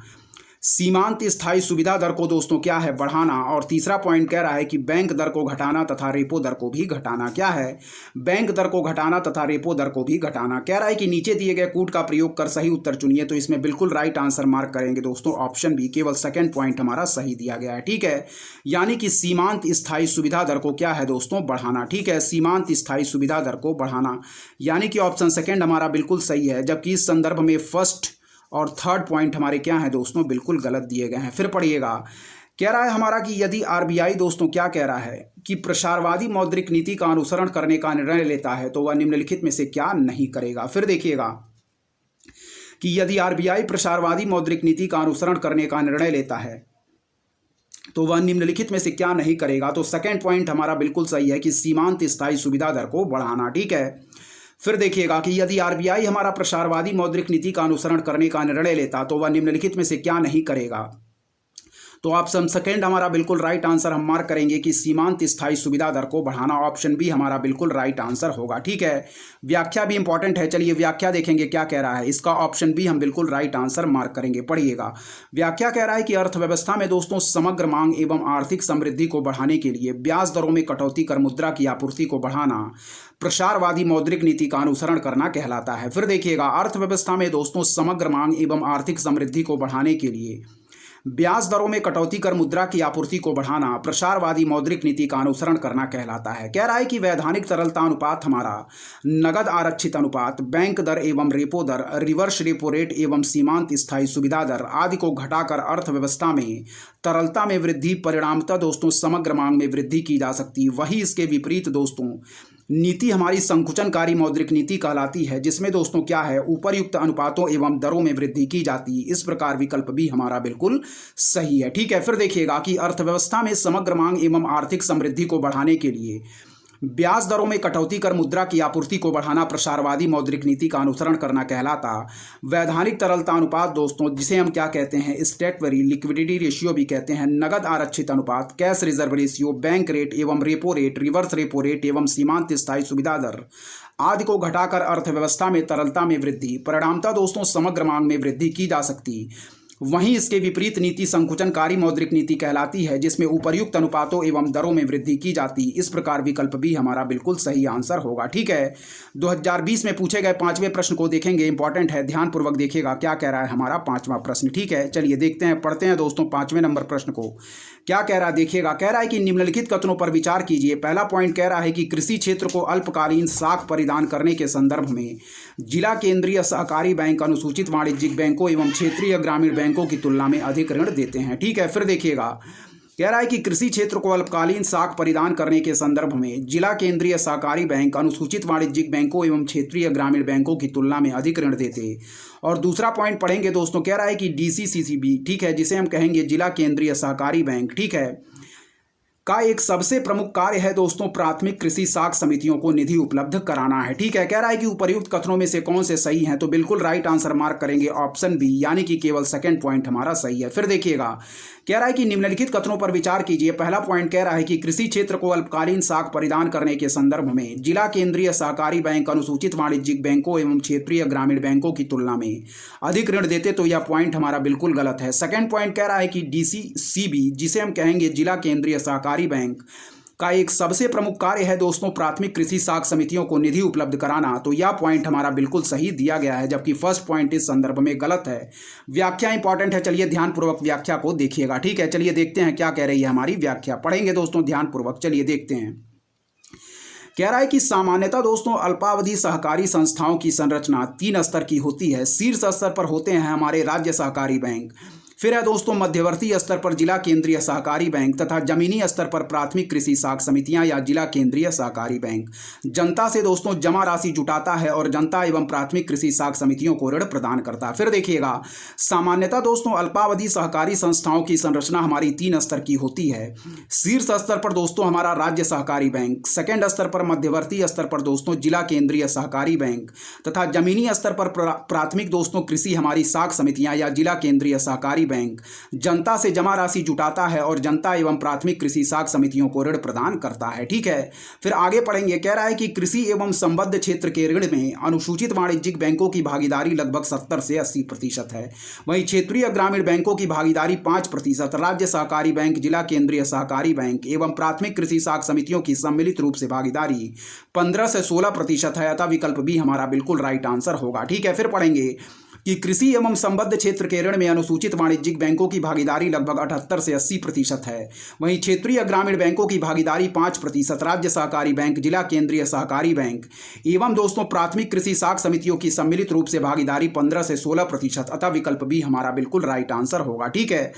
सीमांत स्थायी सुविधा दर को दोस्तों क्या है, बढ़ाना। और तीसरा पॉइंट कह रहा है कि बैंक दर को घटाना तथा रेपो दर को भी घटाना। क्या है, बैंक दर को घटाना तथा रेपो दर को भी घटाना। कह रहा है कि नीचे दिए गए कूट का प्रयोग कर सही उत्तर चुनिए। तो इसमें बिल्कुल राइट आंसर मार्क करेंगे दोस्तों ऑप्शन बी, केवल सेकंड पॉइंट हमारा सही दिया गया है, ठीक है। यानी कि सीमांत स्थायी सुविधा दर को क्या है दोस्तों, बढ़ाना, ठीक है, सीमांत स्थायी सुविधा दर को बढ़ाना, यानी कि ऑप्शन सेकंड हमारा बिल्कुल सही है। जबकि इस संदर्भ में फर्स्ट और थर्ड पॉइंट हमारे क्या हैं दोस्तों, बिल्कुल गलत दिए गए हैं। फिर पढ़िएगा कह रहा है हमारा कि यदि आरबीआई दोस्तों क्या कह रहा है कि प्रसारवादी मौद्रिक नीति का अनुसरण करने का निर्णय लेता है तो वह निम्नलिखित में से क्या नहीं करेगा। फिर देखिएगा कि यदि आरबीआई प्रसारवादी मौद्रिक नीति का अनुसरण करने का निर्णय लेता है तो वह निम्नलिखित में से क्या नहीं करेगा। तो सेकंड पॉइंट हमारा बिल्कुल सही है कि सीमांत स्थायी सुविधा दर को बढ़ाना, ठीक है। फिर देखिएगा कि यदि आरबीआई हमारा प्रसारवादी मौद्रिक नीति का अनुसरण करने का निर्णय लेता तो वह निम्नलिखित में से क्या नहीं करेगा। तो ऑप्शन सेकेंड हमारा बिल्कुल राइट आंसर हम मार्क करेंगे कि सीमांत स्थायी सुविधा दर को बढ़ाना। ऑप्शन बी हमारा बिल्कुल राइट आंसर होगा। ठीक है, व्याख्या भी इंपॉर्टेंट है। चलिए व्याख्या देखेंगे क्या कह रहा है। इसका ऑप्शन बी हम बिल्कुल राइट आंसर मार्क करेंगे। पढ़िएगा, व्याख्या कह रहा है कि अर्थव्यवस्था में दोस्तों समग्र मांग एवं आर्थिक समृद्धि को बढ़ाने के लिए ब्याज दरों में कटौती कर मुद्रा की आपूर्ति को बढ़ाना प्रसारवादी मौद्रिक नीति का अनुसरण करना कहलाता है। फिर देखिएगा, अर्थव्यवस्था में दोस्तों समग्र मांग एवं आर्थिक समृद्धि को बढ़ाने के लिए ब्याज दरों में कटौती कर मुद्रा की आपूर्ति को बढ़ाना प्रसारवादी मौद्रिक नीति का अनुसरण करना कहलाता है। कह रहा है कि वैधानिक तरलता अनुपात हमारा नगद आरक्षित अनुपात, बैंक दर एवं रेपो दर, रिवर्स रेपो रेट एवं सीमांत स्थायी सुविधा दर आदि को घटाकर अर्थव्यवस्था में तरलता में वृद्धि परिणामतः दोस्तों समग्र मांग में वृद्धि की जा सकती। वही इसके विपरीत दोस्तों नीति हमारी संकुचनकारी मौद्रिक नीति कहलाती है, जिसमें दोस्तों क्या है, ऊपरयुक्त अनुपातों एवं दरों में वृद्धि की जाती। इस प्रकार विकल्प भी हमारा बिल्कुल सही है। ठीक है, फिर देखिएगा कि अर्थव्यवस्था में समग्र मांग एवं आर्थिक समृद्धि को बढ़ाने के लिए ब्याज दरों में कटौती कर मुद्रा की आपूर्ति को बढ़ाना प्रसारवादी मौद्रिक नीति का अनुसरण करना कहलाता। वैधानिक तरलता अनुपात दोस्तों, जिसे हम क्या कहते हैं, स्टेटवरी लिक्विडिटी रेशियो भी कहते हैं, नगद आरक्षित अनुपात, cash reserve ratio, bank rate एवं repo rate, reverse repo rate एवं सीमांत स्थायी सुविधा दर आदि को घटाकर अर्थव्यवस्था में तरलता में वृद्धि परिणामतः दोस्तों समग्र मांग में वृद्धि की जा सकती। वहीं इसके विपरीत नीति संकुचनकारी मौद्रिक नीति कहलाती है, जिसमें उपर्युक्त अनुपातों एवं दरों में वृद्धि की जाती। इस प्रकार विकल्प भी हमारा बिल्कुल सही आंसर होगा। ठीक है, 2020 में पूछे गए 5वें प्रश्न को देखेंगे, इंपॉर्टेंट है, ध्यानपूर्वक देखिएगा क्या कह रहा है हमारा 5वां प्रश्न। ठीक है, चलिए देखते हैं, पढ़ते हैं दोस्तों 5वें नंबर प्रश्न को। क्या कह रहा है देखिएगा, कह रहा है कि निम्नलिखित कथनों पर विचार कीजिए। पहला पॉइंट कह रहा है कि कृषि क्षेत्र को अल्पकालीन साख परिदान करने के संदर्भ में जिला केंद्रीय सहकारी बैंक अनुसूचित वाणिज्यिक बैंकों एवं क्षेत्रीय ग्रामीण बैंकों की तुलना में अधिक ऋण देते हैं। ठीक है, फिर देखिएगा, कह रहा है कि कृषि क्षेत्र को अल्पकालीन साख परिदान करने के संदर्भ में जिला केंद्रीय सहकारी बैंक अनुसूचित वाणिज्यिक बैंकों एवं क्षेत्रीय ग्रामीण बैंकों की तुलना में अधिक ऋण देते। और दूसरा पॉइंट पढ़ेंगे दोस्तों, कह रहा है कि डीसीसीबी, ठीक है, जिसे हम कहेंगे जिला केंद्रीय सहकारी बैंक, ठीक है, का एक सबसे प्रमुख कार्य है दोस्तों प्राथमिक कृषि साख समितियों को निधि उपलब्ध कराना है। ठीक है, कह रहा है कि उपर्युक्त कथनों में से कौन से सही हैं, तो बिल्कुल राइट आंसर मार्क करेंगे ऑप्शन बी, यानी कि केवल सेकंड पॉइंट हमारा सही है। फिर देखिएगा, कह रहा है कि निम्नलिखित कथनों पर विचार कीजिए। पहला पॉइंट कह रहा है कि कृषि क्षेत्र को अल्पकालीन साख परिदान करने के संदर्भ में जिला केंद्रीय सहकारी बैंक अनुसूचित वाणिज्यिक बैंकों एवं क्षेत्रीय ग्रामीण बैंकों की तुलना में अधिक ऋण देते, तो यह पॉइंट हमारा बिल्कुल गलत है। सेकंड पॉइंट कह रहा है कि डीसीसीबी, जिसे हम कहेंगे जिला केंद्रीय सहकारी बैंक, का एक सबसे प्रमुख कार्य है दोस्तों प्राथमिक कृषि साख समितियों को निधि उपलब्ध कराना, तो यह पॉइंट हमारा बिल्कुल सही दिया गया है, जबकि फर्स्ट पॉइंट इस संदर्भ में गलत है। व्याख्या इंपॉर्टेंट है, चलिए ध्यानपूर्वक व्याख्या को देखिएगा। ठीक है, चलिए देखते हैं क्या कह रही है हमारी व्याख्या, पढ़ेंगे दोस्तों ध्यानपूर्वक। चलिए देखते हैं, कह रहा है कि सामान्यतः दोस्तों अल्पावधि सहकारी संस्थाओं की संरचना 3 स्तर की होती है। शीर्ष स्तर पर होते हैं हमारे राज्य सहकारी बैंक, फिर है दोस्तों मध्यवर्ती स्तर पर जिला केंद्रीय सहकारी बैंक, तथा जमीनी स्तर पर प्राथमिक कृषि साख समितियां या जिला केंद्रीय सहकारी बैंक जनता से दोस्तों जमा राशि जुटाता है और जनता एवं प्राथमिक कृषि साख समितियों को ऋण प्रदान करता है। फिर देखिएगा, सामान्यतः दोस्तों अल्पावधि सहकारी संस्थाओं की संरचना हमारी 3 स्तर की होती है। शीर्ष स्तर पर दोस्तों हमारा राज्य सहकारी बैंक, सेकेंड स्तर पर मध्यवर्ती स्तर पर दोस्तों जिला केंद्रीय सहकारी बैंक, तथा जमीनी स्तर पर प्राथमिक दोस्तों कृषि हमारी साख समितियां या जिला केंद्रीय सहकारी बैंक जनता से जमा राशि जुटाता है और जनता एवं प्राथमिक कृषि साख समितियों को ऋण प्रदान करता है। ठीक है, फिर आगे पढ़ेंगे, कह रहा है कि कृषि एवं संबद्ध क्षेत्र के ऋण में अनुसूचित वाणिज्यिक बैंकों की भागीदारी लगभग 70 से 80% है। वहीं क्षेत्रीय ग्रामीण बैंकों की भागीदारी 5%, राज्य सहकारी बैंक, जिला केंद्रीय सहकारी बैंक एवं प्राथमिक कृषि साख समितियों की सम्मिलित रूप से भागीदारी 15 से 16% है। अतः विकल्प भी हमारा बिल्कुल राइट आंसर होगा। ठीक है, फिर पढ़ेंगे कि कृषि एवं संबद्ध क्षेत्र के ऋण में अनुसूचित वाणिज्यिक बैंकों की भागीदारी लगभग 78 से 80% है। वहीं क्षेत्रीय ग्रामीण बैंकों की भागीदारी 5%, राज्य सहकारी बैंक, जिला केंद्रीय सहकारी बैंक एवं दोस्तों प्राथमिक कृषि साख समितियों की सम्मिलित रूप से भागीदारी 15 से 16%। अतः विकल्प भी हमारा बिल्कुल राइट आंसर होगा। ठीक है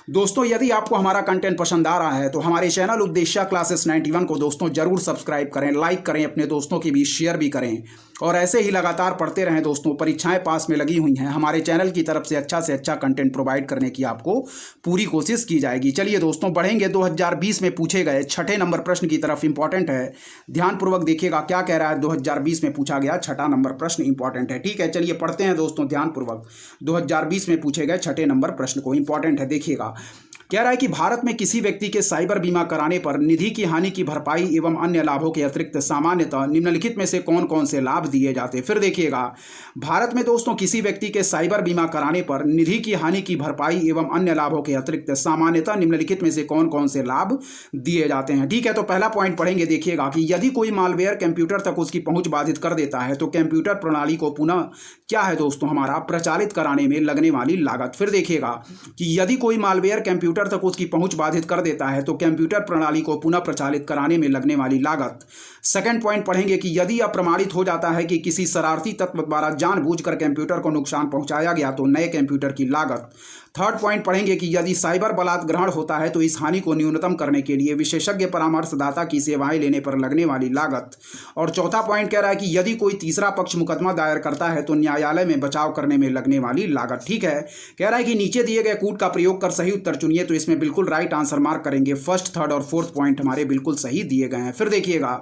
दोस्तों, यदि आपको हमारा कंटेंट पसंद आ रहा है तो हमारे चैनल उपदेशिया क्लासेस 91 को दोस्तों जरूर सब्सक्राइब करें, लाइक करें, अपने दोस्तों के बीच शेयर भी करें और ऐसे ही लगातार पढ़ते रहें दोस्तों। परीक्षाएं पास में लगी हुई हैं, हमारे चैनल की तरफ से अच्छा कंटेंट प्रोवाइड करने की आपको पूरी कोशिश की जाएगी। चलिए दोस्तों बढ़ेंगे 2020 में पूछे गए 6ठे नंबर प्रश्न की तरफ। इंपॉर्टेंट है, ध्यानपूर्वक देखिएगा क्या कह रहा है। 2020 में पूछा गया 6ठा नंबर प्रश्न इंपॉर्टेंट है। ठीक है, चलिए पढ़ते हैं दोस्तों ध्यानपूर्वक 2020 में पूछे गए 6ठे नंबर प्रश्न को। इंपॉर्टेंट है, देखिएगा। कह रहा है कि भारत में किसी व्यक्ति के साइबर बीमा कराने पर निधि की हानि की भरपाई एवं अन्य लाभों के अतिरिक्त सामान्यतः निम्नलिखित में से कौन कौन से लाभ दिए जाते हैं। फिर देखिएगा, भारत में दोस्तों किसी व्यक्ति के साइबर बीमा कराने पर निधि की हानि की भरपाई एवं अन्य लाभों के अतिरिक्त सामान्यतः निम्नलिखित में से कौन कौन से लाभ दिए जाते हैं। ठीक है, तो पहला पॉइंट पढ़ेंगे। देखिएगा कि यदि कोई मालवेयर कंप्यूटर तक उसकी पहुंच बाधित कर देता है तो कंप्यूटर प्रणाली को पुनः क्या है दोस्तों हमारा प्रचालित कराने में लगने वाली लागत। फिर देखिएगा कि यदि कोई मालवेयर कंप्यूटर तक उसकी पहुंच बाधित कर देता है तो कंप्यूटर प्रणाली को पुनः प्रचालित कराने में लगने वाली लागत। सेकंड पॉइंट पढ़ेंगे कि यदि यह प्रमाणित हो जाता है कि किसी शरारती तत्व द्वारा जानबूझकर कंप्यूटर को नुकसान पहुंचाया गया तो नए कंप्यूटर की लागत। थर्ड पॉइंट पढ़ेंगे कि यदि साइबर बलात् ग्रहण होता है तो इस हानि को न्यूनतम करने के लिए विशेषज्ञ परामर्शदाता की सेवाएं लेने पर लगने वाली लागत। और चौथा पॉइंट कह रहा है कि यदि कोई तीसरा पक्ष मुकदमा दायर करता है तो न्यायालय में बचाव करने में लगने वाली लागत। ठीक है, कह रहा है कि नीचे दिए गए कूट का प्रयोग कर सही उत्तर चुनिए, तो इसमें बिल्कुल राइट आंसर मार्क करेंगे। फर्स्ट, थर्ड और फोर्थ पॉइंट हमारे बिल्कुल सही दिए गए हैं। फिर देखिएगा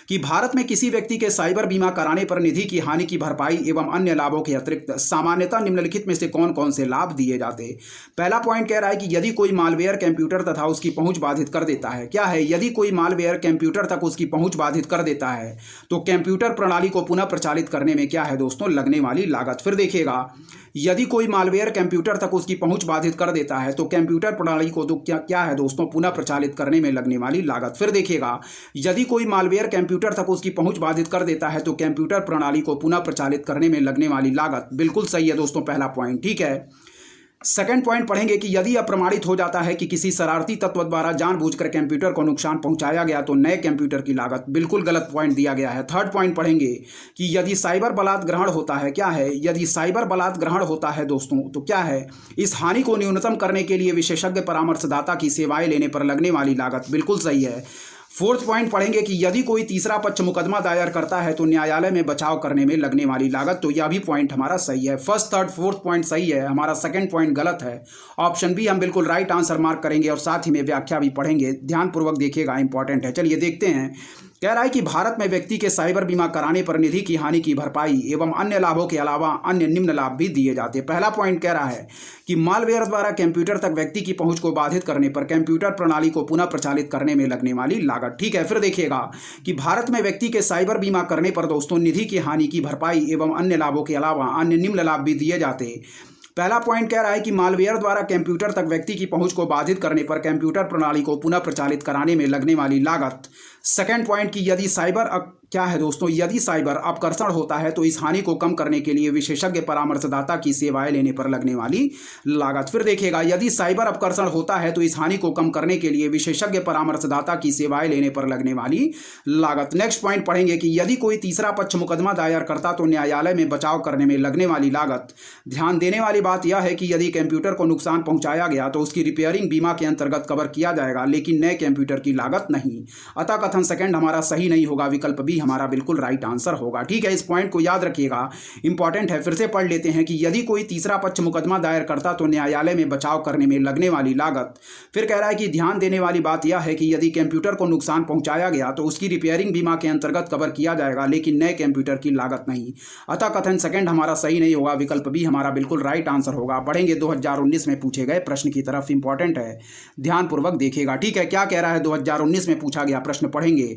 कि भारत में किसी व्यक्ति के साइबर बीमा कराने पर निधि की हानि की भरपाई एवं अन्य लाभों के अतिरिक्त सामान्यतः निम्नलिखित में से कौन कौन से लाभ दिए जाते हैं। पहला पॉइंट कह रहा है कि यदि कोई मालवेयर कंप्यूटर तथा उसकी पहुंच बाधित कर देता है। क्या है, यदि कोई मालवेयर कंप्यूटर तक उसकी पहुंच बाधित कर देता है तो कंप्यूटर प्रणाली को पुनः प्रचालित करने में क्या है दोस्तों लगने वाली लागत। फिर देखिएगा, यदि कोई मालवेयर कंप्यूटर तक उसकी पहुंच बाधित कर देता है तो कंप्यूटर प्रणाली को क्या है दोस्तों पुनः प्रचालित करने में लगने वाली लागत। फिर देखिएगा, यदि कोई मालवेयर कंप्यूटर तक उसकी पहुंच बाधित कर देता है तो कंप्यूटर प्रणाली को पुनः प्रचालित करने में लगने वाली लागत। बिल्कुल सही है दोस्तों पहला पॉइंट। ठीक है, सेकंड पॉइंट पढ़ेंगे कि यदि यह प्रमाणित हो जाता है कि किसी शरारती तत्व द्वारा जानबूझकर कंप्यूटर को नुकसान पहुंचाया गया तो नए कंप्यूटर की लागत। बिल्कुल गलत पॉइंट दिया गया है। थर्ड पॉइंट पढ़ेंगे कि यदि साइबर बलात् ग्रहण होता है। क्या है, यदि साइबर बलात् ग्रहण होता है दोस्तों तो क्या है, इस हानि को न्यूनतम करने के लिए विशेषज्ञ परामर्शदाता की सेवाएं लेने पर लगने वाली लागत। बिल्कुल सही है। फोर्थ पॉइंट पढ़ेंगे कि यदि कोई तीसरा पक्ष मुकदमा दायर करता है तो न्यायालय में बचाव करने में लगने वाली लागत। तो यह भी पॉइंट हमारा सही है। फर्स्ट, थर्ड, फोर्थ पॉइंट सही है, हमारा सेकंड पॉइंट गलत है। ऑप्शन बी हम बिल्कुल राइट आंसर मार्क करेंगे और साथ ही में व्याख्या भी पढ़ेंगे। ध्यानपूर्वक देखिएगा, इंपॉर्टेंट है। चलिए देखते हैं। कह रहा है कि भारत में व्यक्ति के साइबर बीमा कराने पर निधि की हानि की भरपाई एवं अन्य लाभों के अलावा अन्य निम्न लाभ भी दिए जाते हैं। पहला पॉइंट कह रहा है कि मालवेयर द्वारा कंप्यूटर तक व्यक्ति की पहुंच को बाधित करने पर कंप्यूटर प्रणाली को पुनः प्रचालित करने में लगने वाली लागत। ठीक है, फिर देखिएगा कि भारत में व्यक्ति के साइबर बीमा करने पर दोस्तों निधि की हानि की भरपाई एवं अन्य लाभों के अलावा अन्य निम्न लाभ भी दिए जाते हैं। पहला पॉइंट कह रहा है कि मालवेयर द्वारा कंप्यूटर तक व्यक्ति की पहुंच को बाधित करने पर कंप्यूटर प्रणाली को पुनः प्रचालित कराने में लगने वाली लागत। सेकंड पॉइंट की यदि साइबर क्या है दोस्तों, यदि साइबर अपकर्षण होता है तो इस हानि को कम करने के लिए विशेषज्ञ परामर्शदाता की सेवाएं लेने पर लगने वाली लागत। फिर देखिएगा, यदि साइबर अपकर्षण होता है तो इस हानि को कम करने के लिए विशेषज्ञ परामर्शदाता की सेवाएं लेने पर लगने वाली लागत। नेक्स्ट पॉइंट पढ़ेंगे कि यदि कोई तीसरा पक्ष मुकदमा दायर करता तो न्यायालय में बचाव करने में लगने वाली लागत। ध्यान देने वाली बात यह है कि यदि कंप्यूटर को नुकसान पहुंचाया गया तो उसकी रिपेयरिंग बीमा के अंतर्गत कवर किया जाएगा, लेकिन नए कंप्यूटर की लागत नहीं। अतः कथन सेकंड हमारा सही नहीं होगा, विकल्प बी हमारा बिल्कुल राइट आंसर होगा। ठीक है, इस पॉइंट को याद रखिएगा, इंपॉर्टेंट है। फिर से पढ़ लेते हैं कि यदि कोई तीसरा पक्ष मुकदमा दायर करता तो न्यायालय में बचाव करने में लगने वाली लागत। फिर कह रहा है कि ध्यान देने वाली बात यह है कि यदि कंप्यूटर को नुकसान पहुंचाया गया तो उसकी रिपेयरिंग बीमा के अंतर्गत कवर किया जाएगा, लेकिन नए कंप्यूटर की लागत नहीं। अतः कथन सेकंड हमारा सही नहीं होगा, विकल्प बी हमारा बिल्कुल राइट आंसर होगा। बढ़ेंगे 2019 में पूछे गए प्रश्न की तरफ, इंपॉर्टेंट है, ध्यानपूर्वक देखिएगा। ठीक है, क्या कह रहा है 2019 में पूछा गया प्रश्न पढ़ेंगे।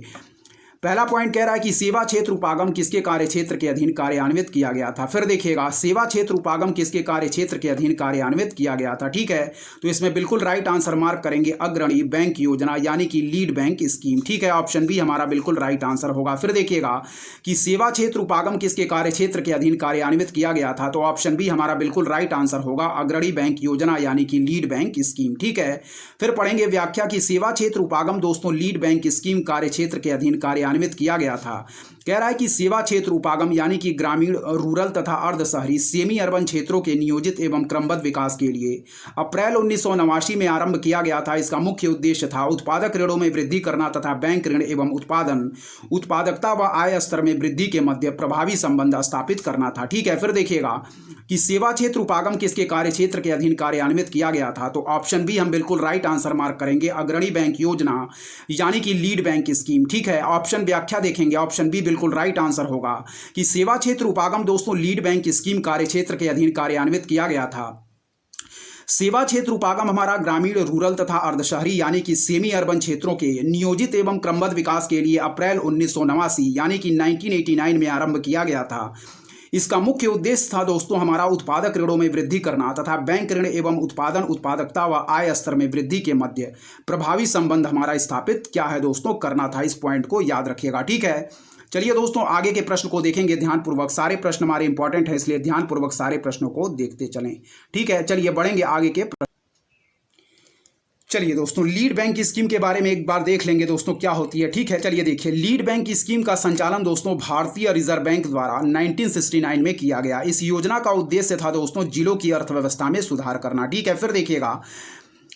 पहला पॉइंट कह रहा है कि सेवा क्षेत्र उपागम किसके कार्य क्षेत्र के अधीन कार्यान्वित किया गया था। फिर देखिएगा, सेवा क्षेत्र उपागम किसके कार्य क्षेत्र के अधीन कार्यान्वित किया गया था। ठीक है, तो इसमें बिल्कुल राइट आंसर मार्क करेंगे अग्रणी बैंक योजना यानी कि लीड बैंक स्कीम। ठीक है, ऑप्शन बी हमारा बिल्कुल राइट आंसर होगा। फिर देखिएगा कि सेवा क्षेत्र उपागम किसके कार्य क्षेत्र के अधीन कार्यान्वित किया गया था, तो ऑप्शन बी हमारा बिल्कुल राइट आंसर होगा अग्रणी बैंक योजना यानी कि लीड बैंक स्कीम। ठीक है, फिर पढ़ेंगे व्याख्या की सेवा क्षेत्र उपागम दोस्तों लीड बैंक स्कीम कार्य क्षेत्र के अधीन कार्यान्वित किया गया था। कह रहा है कि सेवा क्षेत्र उपागम यानी कि ग्रामीण, रूरल तथा अर्ध शहरी सेमी अर्बन क्षेत्रों के नियोजित एवं क्रमबद्ध विकास के लिए अप्रैल 1989 में आरंभ किया गया था। इसका मुख्य उद्देश्य था उत्पादक ऋणों में वृद्धि करना तथा बैंक ऋण एवं उत्पादकता व आय स्तर में वृद्धि के मध्य प्रभावी संबंध स्थापित करना था। ठीक है, फिर देखिएगा कि सेवा क्षेत्र उपागम किसके कार्य क्षेत्र के अधीन कार्यान्वित किया गया था, तो ऑप्शन बी हम बिल्कुल राइट आंसर मार्क करेंगे अग्रणी बैंक योजना यानी कि लीड बैंक स्कीम। ठीक है, ऑप्शन व्याख्या देखेंगे, ऑप्शन बी बिल्कुल राइट आंसर होगा कि सेवा क्षेत्र उपागम दोस्तों लीड बैंक स्कीम कार्य क्षेत्र के अधीन कार्यान्वित किया गया था। सेवा क्षेत्र उपागम हमारा ग्रामीण, रूरल तथा अर्धशहरी यानी कि सेमी अर्बन क्षेत्रों के नियोजित एवं क्रमबद्ध विकास के लिए अप्रैल 1989 यानी कि 1989 में आरंभ किया गया था। इसका मुख्य उद्देश्य था दोस्तों हमारा उत्पादक ऋणों में वृद्धि करना तथा बैंक ऋण एवं उत्पादन, उत्पादकता व आय स्तर में वृद्धि के मध्य प्रभावी संबंध हमारा स्थापित क्या है दोस्तों करना था। इस पॉइंट को याद रखिएगा, ठीक है। चलिए दोस्तों आगे के प्रश्न को देखेंगे ध्यानपूर्वक। सारे प्रश्न हमारे इंपॉर्टेंट है, इसलिए ध्यानपूर्वक सारे प्रश्नों को देखते चलें, ठीक है। चलिए बढ़ेंगे आगे के प्रश्न। चलिए दोस्तों लीड बैंक स्कीम के बारे में एक बार देख लेंगे दोस्तों क्या होती है, ठीक है। चलिए देखिए, लीड बैंक स्कीम का संचालन दोस्तों भारतीय रिजर्व बैंक द्वारा 1969 में किया गया। इस योजना का उद्देश्य था दोस्तों जिलों की अर्थव्यवस्था में सुधार करना, ठीक है। फिर देखिएगा,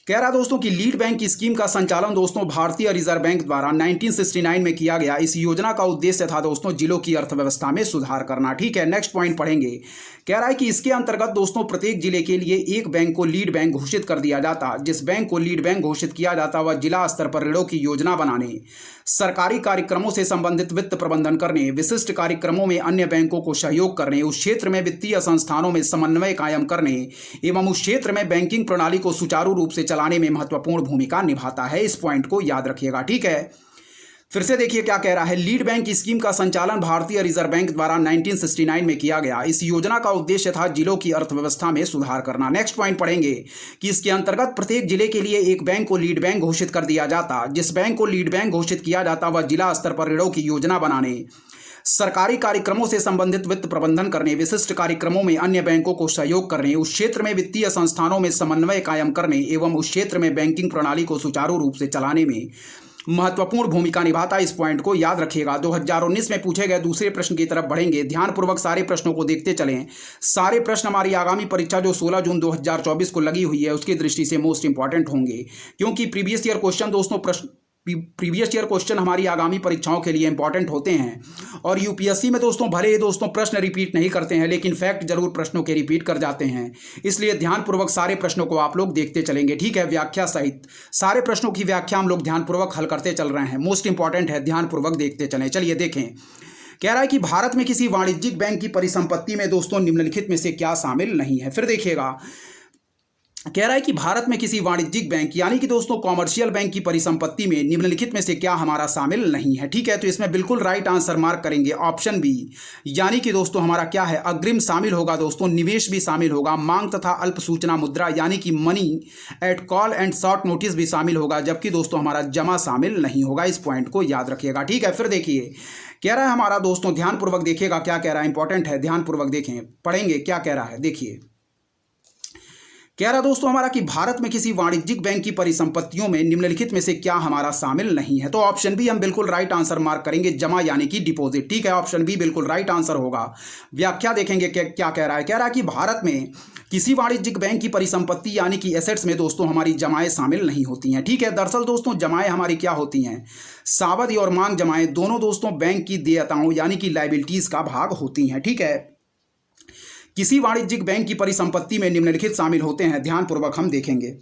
कह रहा दोस्तों कि लीड बैंक स्कीम का संचालन दोस्तों भारतीय रिजर्व बैंक द्वारा 1969 में किया गया। इस योजना का उद्देश्य था दोस्तों जिलों की अर्थव्यवस्था में सुधार करना, ठीक है। नेक्स्ट पॉइंट पढ़ेंगे, कह रहा है कि इसके अंतर्गत दोस्तों प्रत्येक जिले के लिए एक बैंक को लीड बैंक घोषित कर दिया जाता। जिस बैंक को लीड बैंक घोषित किया जाता वह जिला स्तर पर ऋणों की योजना बनाने, सरकारी कार्यक्रमों से संबंधित वित्त प्रबंधन करने, विशिष्ट कार्यक्रमों में अन्य बैंकों को सहयोग करने, उस क्षेत्र में वित्तीय संस्थानों में समन्वय कायम करने एवं उस क्षेत्र में बैंकिंग प्रणाली को सुचारू रूप से चलाने में महत्वपूर्ण भूमिका निभाता है। इस पॉइंट को याद रखिएगा, ठीक है। फिर से देखिए क्या कह रहा है, लीड बैंक स्कीम का संचालन भारतीय रिजर्व बैंक द्वारा 1969 में किया गया। इस योजना का उद्देश्य था जिलों की अर्थव्यवस्था में सुधार करना। नेक्स्ट पॉइंट पढ़ेंगे कि इसके अंतर्गत प्रत्येक जिले के लिए एक बैंक को लीड बैंक घोषित कर दिया जाता। जिस बैंक को लीड बैंक घोषित किया जाता वह जिला स्तर पर ऋणों की योजना बनाने, सरकारी कार्यक्रमों से संबंधित वित्त प्रबंधन करने, विशिष्ट कार्यक्रमों में अन्य बैंकों को सहयोग करने, उस क्षेत्र में वित्तीय संस्थानों में समन्वय कायम करने एवं उस क्षेत्र में बैंकिंग प्रणाली को सुचारू रूप से चलाने में महत्वपूर्ण भूमिका निभाता। इस पॉइंट को याद रखिएगा। 2019 में पूछे गए दूसरे प्रश्न की तरफ बढ़ेंगे, ध्यानपूर्वक सारे प्रश्नों को देखते चलें। सारे प्रश्न हमारी आगामी परीक्षा जो 16 जून 2024 को लगी हुई है उसकी दृष्टि से मोस्ट इंपॉर्टेंट होंगे, क्योंकि प्रीवियस ईयर क्वेश्चन दोस्तों प्रीवियस ईयर क्वेश्चन हमारी आगामी परीक्षाओं के लिए इंपॉर्टेंट होते हैं। और यूपीएससी में दोस्तों भले ही दोस्तों प्रश्न रिपीट नहीं करते हैं, लेकिन फैक्ट जरूर प्रश्नों के रिपीट कर जाते हैं। इसलिए ध्यानपूर्वक सारे प्रश्नों को आप लोग देखते चलेंगे, ठीक है। व्याख्या सहित सारे प्रश्नों की व्याख्या हम लोग ध्यानपूर्वक हल करते चल रहे हैं, मोस्ट इंपॉर्टेंट है, ध्यानपूर्वक देखते चलें। चलिए देखें, कह रहा है कि भारत में किसी वाणिज्यिक बैंक की परिसंपत्ति में दोस्तों निम्नलिखित में से क्या शामिल नहीं है। फिर देखिएगा, कह रहा है कि भारत में किसी वाणिज्यिक बैंक यानी कि दोस्तों कॉमर्शियल बैंक की परिसंपत्ति में निम्नलिखित में से क्या हमारा शामिल नहीं है, ठीक है। तो इसमें बिल्कुल राइट आंसर मार्क करेंगे ऑप्शन बी, यानी कि दोस्तों हमारा क्या है, अग्रिम शामिल होगा दोस्तों, निवेश भी शामिल होगा, मांग तथा अल्प सूचना मुद्रा यानी कि money at call and short notice भी शामिल होगा, जबकि दोस्तों हमारा जमा शामिल नहीं होगा। इस पॉइंट को याद रखिएगा, ठीक है। फिर देखिए, कह रहा है हमारा दोस्तों ध्यानपूर्वक देखिएगा क्या कह रहा है, इंपॉर्टेंट है, ध्यानपूर्वक देखें, पढ़ेंगे क्या कह रहा है। देखिए, कह रहा दोस्तों हमारा कि भारत में किसी वाणिज्यिक बैंक की परिसंपत्तियों में निम्नलिखित में से क्या हमारा शामिल नहीं है। तो ऑप्शन बी हम बिल्कुल राइट आंसर मार्क करेंगे, जमा यानी कि डिपॉजिट, ठीक है। ऑप्शन बी बिल्कुल राइट आंसर होगा। व्याख्या देखेंगे क्या कह रहा है, कह रहा है कि भारत में किसी वाणिज्यिक बैंक की परिसंपत्ति यानी कि एसेट्स में दोस्तों हमारी जमाएं शामिल नहीं होती हैं, ठीक है। दरअसल दोस्तों जमाएं हमारी क्या होती हैं, सावधि और मांग जमाएं दोनों दोस्तों बैंक की देयताओं यानी कि लायबिलिटीज का भाग होती हैं, ठीक है। किसी वाणिज्यिक बैंक की परिसंपत्ति में निम्नलिखित शामिल होते हैं, ध्यानपूर्वक हम देखेंगे।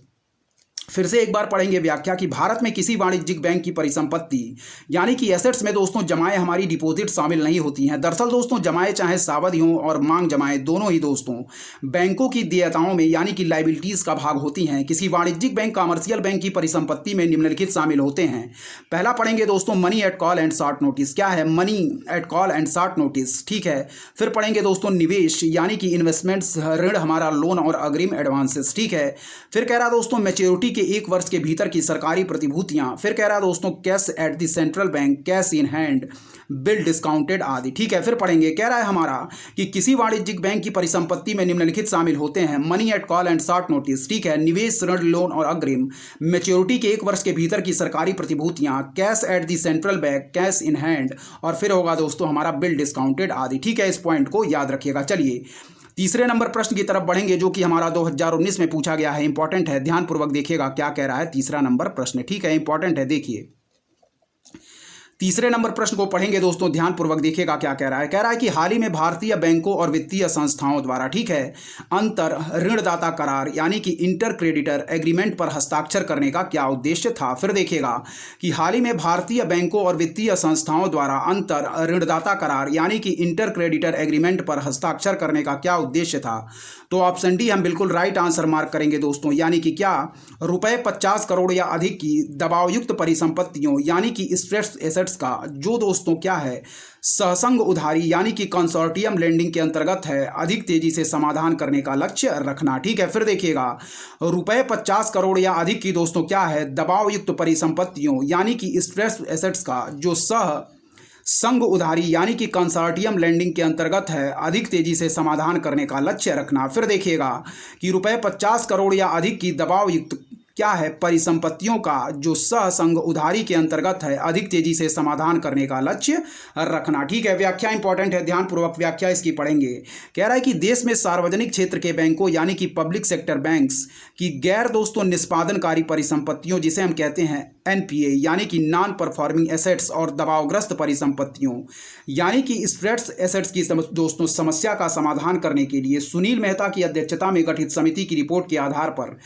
फिर से एक बार पढ़ेंगे व्याख्या कि भारत में किसी वाणिज्यिक बैंक की परिसंपत्ति यानी कि एसेट्स में दोस्तों जमाएं हमारी डिपॉजिट शामिल नहीं होती हैं। दरअसल दोस्तों जमाएं चाहे सावधि हों और मांग जमाएं दोनों ही दोस्तों बैंकों की देयताओं में यानी कि लायबिलिटीज का भाग होती हैं। किसी वाणिज्यिक बैंक कमर्शियल बैंक की परिसंपत्ति में निम्नलिखित शामिल होते हैं। पहला पढ़ेंगे दोस्तों money at call and short notice, क्या है, money at call and short notice, ठीक है। फिर पढ़ेंगे दोस्तों निवेश यानी कि इन्वेस्टमेंट्स, ऋण हमारा लोन और अग्रिम एडवांसेस, ठीक है। फिर कह रहा दोस्तों मैच्योरिटी के एक वर्ष के भीतर की सरकारी प्रतिभूतियां। फिर कह रहा दोस्तों cash at the central bank, cash in hand, bill discounted आदि, ठीक है। फिर पढ़ेंगे, कह रहा है हमारा कि किसी वाणिज्यिक बैंक की परिसंपत्ति में निम्नलिखित शामिल होते हैं, money at call and short notice, ठीक है, निवेश, ऋण, लोन और अग्रिम, मैच्योरिटी के एक वर्ष के भीतर की सरकारी प्रतिभूतियां, cash at the central bank, cash in hand, और फिर होगा दोस्तों हमारा बिल डिस्काउंटेड आदि, ठीक है। इस पॉइंट को याद रखिएगा। चलिए तीसरे नंबर प्रश्न की तरफ बढ़ेंगे जो कि हमारा 2019 में पूछा गया है, इंपॉर्टेंट है, ध्यानपूर्वक देखिएगा क्या कह रहा है तीसरा नंबर प्रश्न, ठीक है, इंपॉर्टेंट है। देखिए तीसरे नंबर प्रश्न को पढ़ेंगे दोस्तों, ध्यानपूर्वक देखिएगा क्या कह रहा है। कह रहा है कि हाल ही में भारतीय बैंकों और वित्तीय संस्थाओं द्वारा, ठीक है, अंतर ऋणदाता करार यानी कि इंटर क्रेडिटर एग्रीमेंट पर हस्ताक्षर करने का क्या उद्देश्य था। फिर देखिएगा कि हाल ही में भारतीय बैंकों और वित्तीय संस्थाओं द्वारा अंतर ऋणदाता करार यानी कि इंटर क्रेडिटर एग्रीमेंट पर हस्ताक्षर करने का क्या उद्देश्य था। तो ऑप्शन डी हम बिल्कुल राइट आंसर मार्क करेंगे दोस्तों, यानी कि क्या, रुपए 50 करोड़ या अधिक की दबावयुक्त परिसंपत्तियों यानी कि स्ट्रेस्ड एसेट्स का जो दोस्तों क्या है सहसंग उधारी यानी कि कंसोर्टियम लेंडिंग के अंतर्गत है, अधिक तेजी से समाधान करने का लक्ष्य रखना। ठीक है, फिर देखिएगा रुपए 50 करोड़ या अधिक की दोस्तों क्या है दबावयुक्त परिसंपत्तियों यानी कि स्ट्रेस्ड एसेट्स का जो संग उधारी यानी कि कंसोर्टियम लेंडिंग के अंतर्गत है, अधिक तेजी से समाधान करने का लक्ष्य रखना। फिर देखिएगा कि रुपए 50 करोड़ या अधिक की दबावयुक्त क्या है परिसंपत्तियों का जो संग उधारी के अंतर्गत है, अधिक तेजी से समाधान करने का लक्ष्य रखना। ठीक है, व्याख्या इंपॉर्टेंट है, ध्यानपूर्वक व्याख्या इसकी पढ़ेंगे। कह रहा है कि देश में सार्वजनिक क्षेत्र के बैंकों यानी कि पब्लिक सेक्टर बैंक्स की गैर दोस्तों निष्पादनकारी परिसंपत्तियों जिसे हम कहते हैं एनपीए यानी कि नॉन परफॉर्मिंग एसेट्स और दबावग्रस्त परिसंपत्तियों यानी कि स्ट्रेस्ड एसेट्स की दोस्तों समस्या का समाधान करने के लिए सुनील मेहता की अध्यक्षता में गठित समिति की रिपोर्ट के आधार पर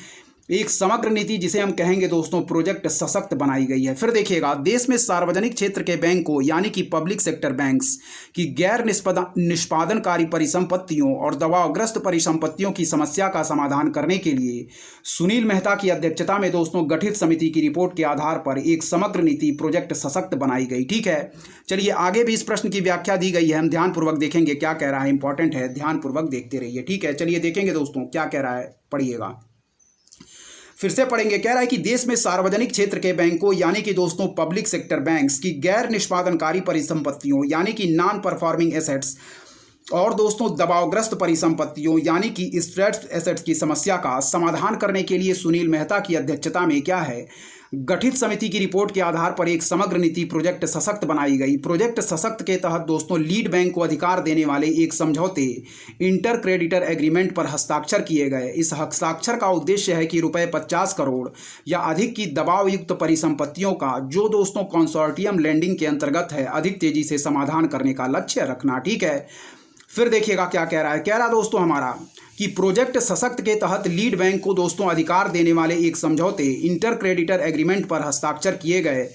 एक समग्र नीति जिसे हम कहेंगे दोस्तों प्रोजेक्ट सशक्त बनाई गई है। फिर देखिएगा देश में सार्वजनिक क्षेत्र के बैंकों यानी कि पब्लिक सेक्टर बैंक्स की गैर निष्पादनकारी परिसंपत्तियों और दबावग्रस्त परिसंपत्तियों की समस्या का समाधान करने के लिए सुनील मेहता की अध्यक्षता में दोस्तों गठित समिति की रिपोर्ट के आधार पर एक समग्र नीति प्रोजेक्ट सशक्त बनाई गई। ठीक है, चलिए आगे भी इस प्रश्न की व्याख्या दी गई है, हम ध्यानपूर्वक देखेंगे क्या कह रहा है, इंपॉर्टेंट है, ध्यानपूर्वक देखते रहिए। ठीक है, चलिए देखेंगे दोस्तों क्या कह रहा है, पढ़िएगा, फिर से पढ़ेंगे। कह रहा है कि देश में सार्वजनिक क्षेत्र के बैंकों यानी कि दोस्तों पब्लिक सेक्टर बैंक्स की गैर निष्पादनकारी परिसंपत्तियों यानी कि नॉन परफॉर्मिंग एसेट्स और दोस्तों दबावग्रस्त परिसंपत्तियों यानी कि स्ट्रेस्ड एसेट्स की समस्या का समाधान करने के लिए सुनील मेहता की अध्यक्षता में क्या है गठित समिति की रिपोर्ट के आधार पर एक समग्र नीति प्रोजेक्ट सशक्त बनाई गई। प्रोजेक्ट सशक्त के तहत दोस्तों लीड बैंक को अधिकार देने वाले एक समझौते इंटर क्रेडिटर एग्रीमेंट पर हस्ताक्षर किए गए। इस हस्ताक्षर का उद्देश्य है कि रुपए 50 करोड़ या अधिक की दबावयुक्त परिसंपत्तियों का जो दोस्तों कंसोर्टियम लेंडिंग के अंतर्गत है, अधिक तेजी से समाधान करने का लक्ष्य रखना। ठीक है, फिर देखिएगा क्या कह रहा है। कह रहा दोस्तों हमारा कि प्रोजेक्ट सशक्त के तहत लीड बैंक को दोस्तों अधिकार देने वाले एक समझौते इंटर क्रेडिटर एग्रीमेंट पर हस्ताक्षर किए गए।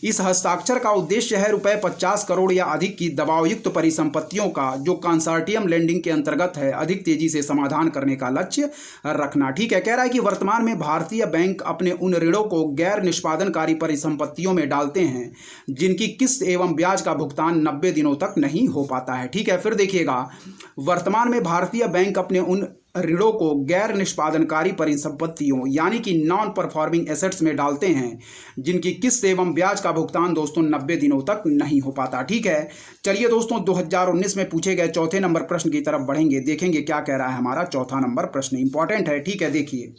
इस हस्ताक्षर का उद्देश्य है रुपए 50 करोड़ या अधिक की दबावयुक्त परिसंपत्तियों का जो कंसोर्टियम लेंडिंग के अंतर्गत है, अधिक तेजी से समाधान करने का लक्ष्य रखना। ठीक है, कह रहा है कि वर्तमान में भारतीय बैंक अपने उन ऋणों को गैर निष्पादनकारी परिसंपत्तियों में डालते हैं जिनकी किस्त एवं ब्याज का भुगतान 90 दिनों तक नहीं हो पाता है। ठीक है, फिर देखिएगा वर्तमान में भारतीय बैंक अपने उन ऋणों को गैर निष्पादनकारी परिसंपत्तियों यानी कि नॉन परफॉर्मिंग एसेट्स में डालते हैं जिनकी किस्त एवं ब्याज का भुगतान दोस्तों 90 दिनों तक नहीं हो पाता। ठीक है, चलिए दोस्तों 2019 में पूछे गए चौथे नंबर प्रश्न की तरफ बढ़ेंगे, देखेंगे क्या कह रहा है हमारा चौथा नंबर प्रश्न, इंपॉर्टेंट है। ठीक है, देखिए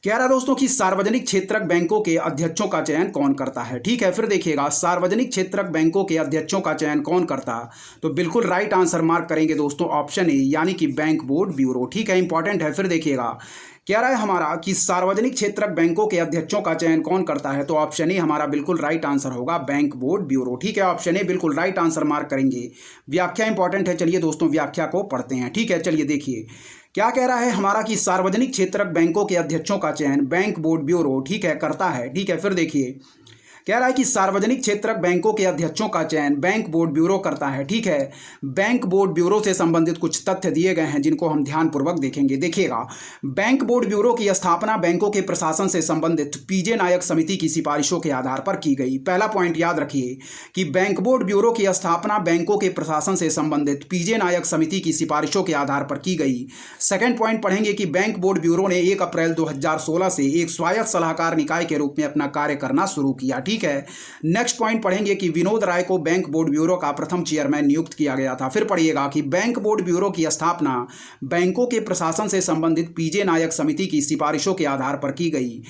कह रहा दोस्तों कि सार्वजनिक क्षेत्रक बैंकों के अध्यक्षों का चयन कौन करता है। ठीक है, फिर देखिएगा सार्वजनिक क्षेत्रक बैंकों के अध्यक्षों का चयन कौन करता, तो बिल्कुल राइट आंसर मार्क करेंगे दोस्तों ऑप्शन ए यानी कि बैंक बोर्ड ब्यूरो। ठीक है, इंपॉर्टेंट है। फिर देखिएगा कह रहा है हमारा कि सार्वजनिक क्षेत्रक बैंकों के अध्यक्षों का चयन कौन करता है, तो ऑप्शन ए हमारा बिल्कुल राइट आंसर होगा बैंक बोर्ड ब्यूरो। ठीक है, ऑप्शन ए बिल्कुल राइट आंसर मार्क करेंगे। व्याख्या इंपॉर्टेंट है, चलिए दोस्तों व्याख्या को पढ़ते हैं। ठीक है, चलिए देखिए क्या कह रहा है हमारा कि सार्वजनिक क्षेत्रक बैंकों के अध्यक्षों का चयन बैंक बोर्ड ब्यूरो ठीक है करता है। ठीक है, फिर देखिए कह रहा है कि सार्वजनिक क्षेत्रक बैंकों के अध्यक्षों का चयन बैंक बोर्ड ब्यूरो करता है। ठीक है, बैंक बोर्ड ब्यूरो से संबंधित कुछ तथ्य दिए गए हैं जिनको हम ध्यानपूर्वक देखेंगे। देखिएगा बैंक बोर्ड ब्यूरो की स्थापना बैंकों के प्रशासन से संबंधित पीजे नायक समिति की सिफारिशों के आधार पर की गई। पहला पॉइंट याद रखिए कि बैंक बोर्ड ब्यूरो की स्थापना बैंकों के प्रशासन से संबंधित पीजे नायक समिति की सिफारिशों के आधार पर की गई। सेकेंड पॉइंट पढ़ेंगे कि बैंक बोर्ड ब्यूरो ने 1 अप्रैल 2016 से एक स्वायत्त सलाहकार निकाय के रूप में अपना कार्य करना शुरू किया। ठीक है, नेक्स्ट पॉइंट पढ़ेंगे कि विनोद राय को बैंक बोर्ड ब्यूरो का प्रथम चेयरमैन नियुक्त किया गया था। फिर पढ़िएगा कि बैंक बोर्ड ब्यूरो की स्थापना बैंकों के प्रशासन से संबंधित पीजे नायक समिति की सिफारिशों के आधार पर की गई।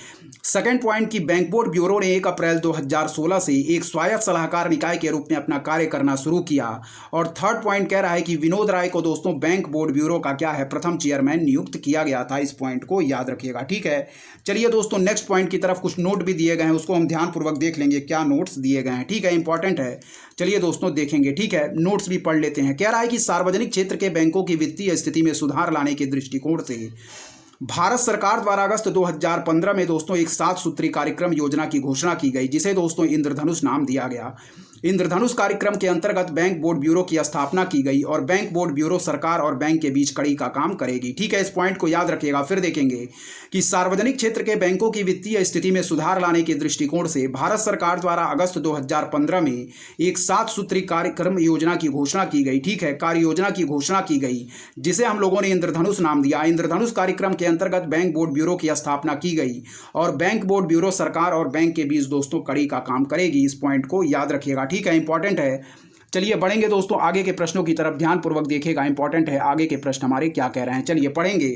सेकेंड पॉइंट कि बैंक बोर्ड ब्यूरो ने 1 अप्रैल 2016 से एक स्वायत्त सलाहकार निकाय के रूप में अपना कार्य करना शुरू किया। और थर्ड पॉइंट कह रहा है कि विनोद राय को दोस्तों बैंक बोर्ड ब्यूरो का क्या है प्रथम चेयरमैन नियुक्त किया गया था। इस पॉइंट को याद रखिएगा। ठीक है, चलिए दोस्तों नेक्स्ट पॉइंट की तरफ कुछ नोट भी दिए गए हैं, उसको हम ध्यानपूर्वक देख देख लेंगे क्या नोट्स दिए गए हैं। ठीक है, इंपॉर्टेंट है, चलिए दोस्तों देखेंगे। ठीक है, नोट्स भी पढ़ लेते हैं। कह रहा है कि सार्वजनिक क्षेत्र के बैंकों की वित्तीय स्थिति में सुधार लाने के दृष्टिकोण से भारत सरकार द्वारा अगस्त 2015 में दोस्तों एक 7 सूत्री कार्यक्रम योजना की घोषणा की गई, जिसे दोस्तों इंद्रधनुष नाम दिया गया। इंद्रधनुष कार्यक्रम के अंतर्गत बैंक बोर्ड ब्यूरो की स्थापना की गई और बैंक बोर्ड ब्यूरो सरकार और बैंक के बीच कड़ी का काम करेगी। ठीक है, इस पॉइंट को याद रखिएगा। फिर देखेंगे कि सार्वजनिक क्षेत्र के बैंकों की वित्तीय स्थिति में सुधार लाने के दृष्टिकोण से भारत सरकार द्वारा अगस्त 2015 में एक 7 सूत्री कार्यक्रम योजना की घोषणा की गई। ठीक है, कार्य योजना की घोषणा की गई, जिसे हम लोगों ने इंद्रधनुष नाम दिया। इंद्रधनुष कार्यक्रम के अंतर्गत बैंक बोर्ड ब्यूरो की स्थापना की गई और बैंक बोर्ड ब्यूरो सरकार और बैंक के बीच दोस्तों कड़ी का काम करेगी। इस पॉइंट को याद रखिएगा। ठीक है, इंपॉर्टेंट है। चलिए बढ़ेंगे दोस्तों आगे के प्रश्नों की तरफ, ध्यानपूर्वक देखिएगा। इंपॉर्टेंट है आगे के प्रश्न हमारे क्या कह रहे हैं। चलिए पढ़ेंगे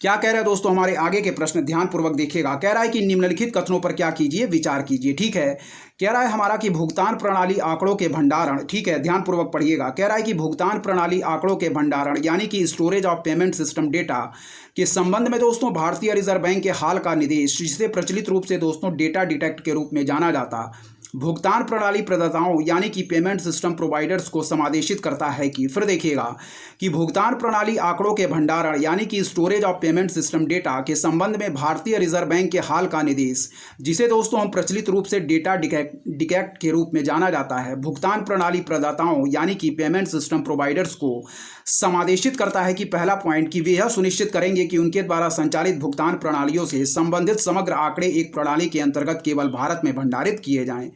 क्या कह रहे हैं दोस्तों हमारे आगे के प्रश्न, ध्यानपूर्वक देखिएगा। कह रहा है कि निम्नलिखित कथनों पर क्या कीजिए, विचार कीजिए। ठीक है, कह रहा है हमारा कि भुगतान प्रणाली आंकड़ों के भंडारण, ठीक है ध्यानपूर्वक पढ़िएगा। कह रहा है कि भुगतान प्रणाली आंकड़ों के भंडारण यानी कि storage of payment system data के संबंध में दोस्तों भारतीय रिजर्व बैंक के हाल का निर्देश, जिसे प्रचलित रूप से दोस्तों डेटा डिटेक्ट के रूप में जाना जाता, भुगतान प्रणाली प्रदाताओं यानी कि पेमेंट सिस्टम प्रोवाइडर्स को समादेशित करता है कि, फिर देखिएगा कि भुगतान प्रणाली आंकड़ों के भंडारण यानी कि storage of payment system data के संबंध में भारतीय रिजर्व बैंक के हाल का निर्देश, जिसे दोस्तों हम प्रचलित रूप से डेटा डिटेक्ट के रूप में जाना जाता है, भुगतान प्रणाली प्रदाताओं यानी कि पेमेंट सिस्टम प्रोवाइडर्स को समादेशित करता है कि पहला पॉइंट कि वे यह सुनिश्चित करेंगे कि उनके द्वारा संचालित भुगतान प्रणालियों से संबंधित समग्र आंकड़े एक प्रणाली के अंतर्गत केवल भारत में भंडारित किए जाएं।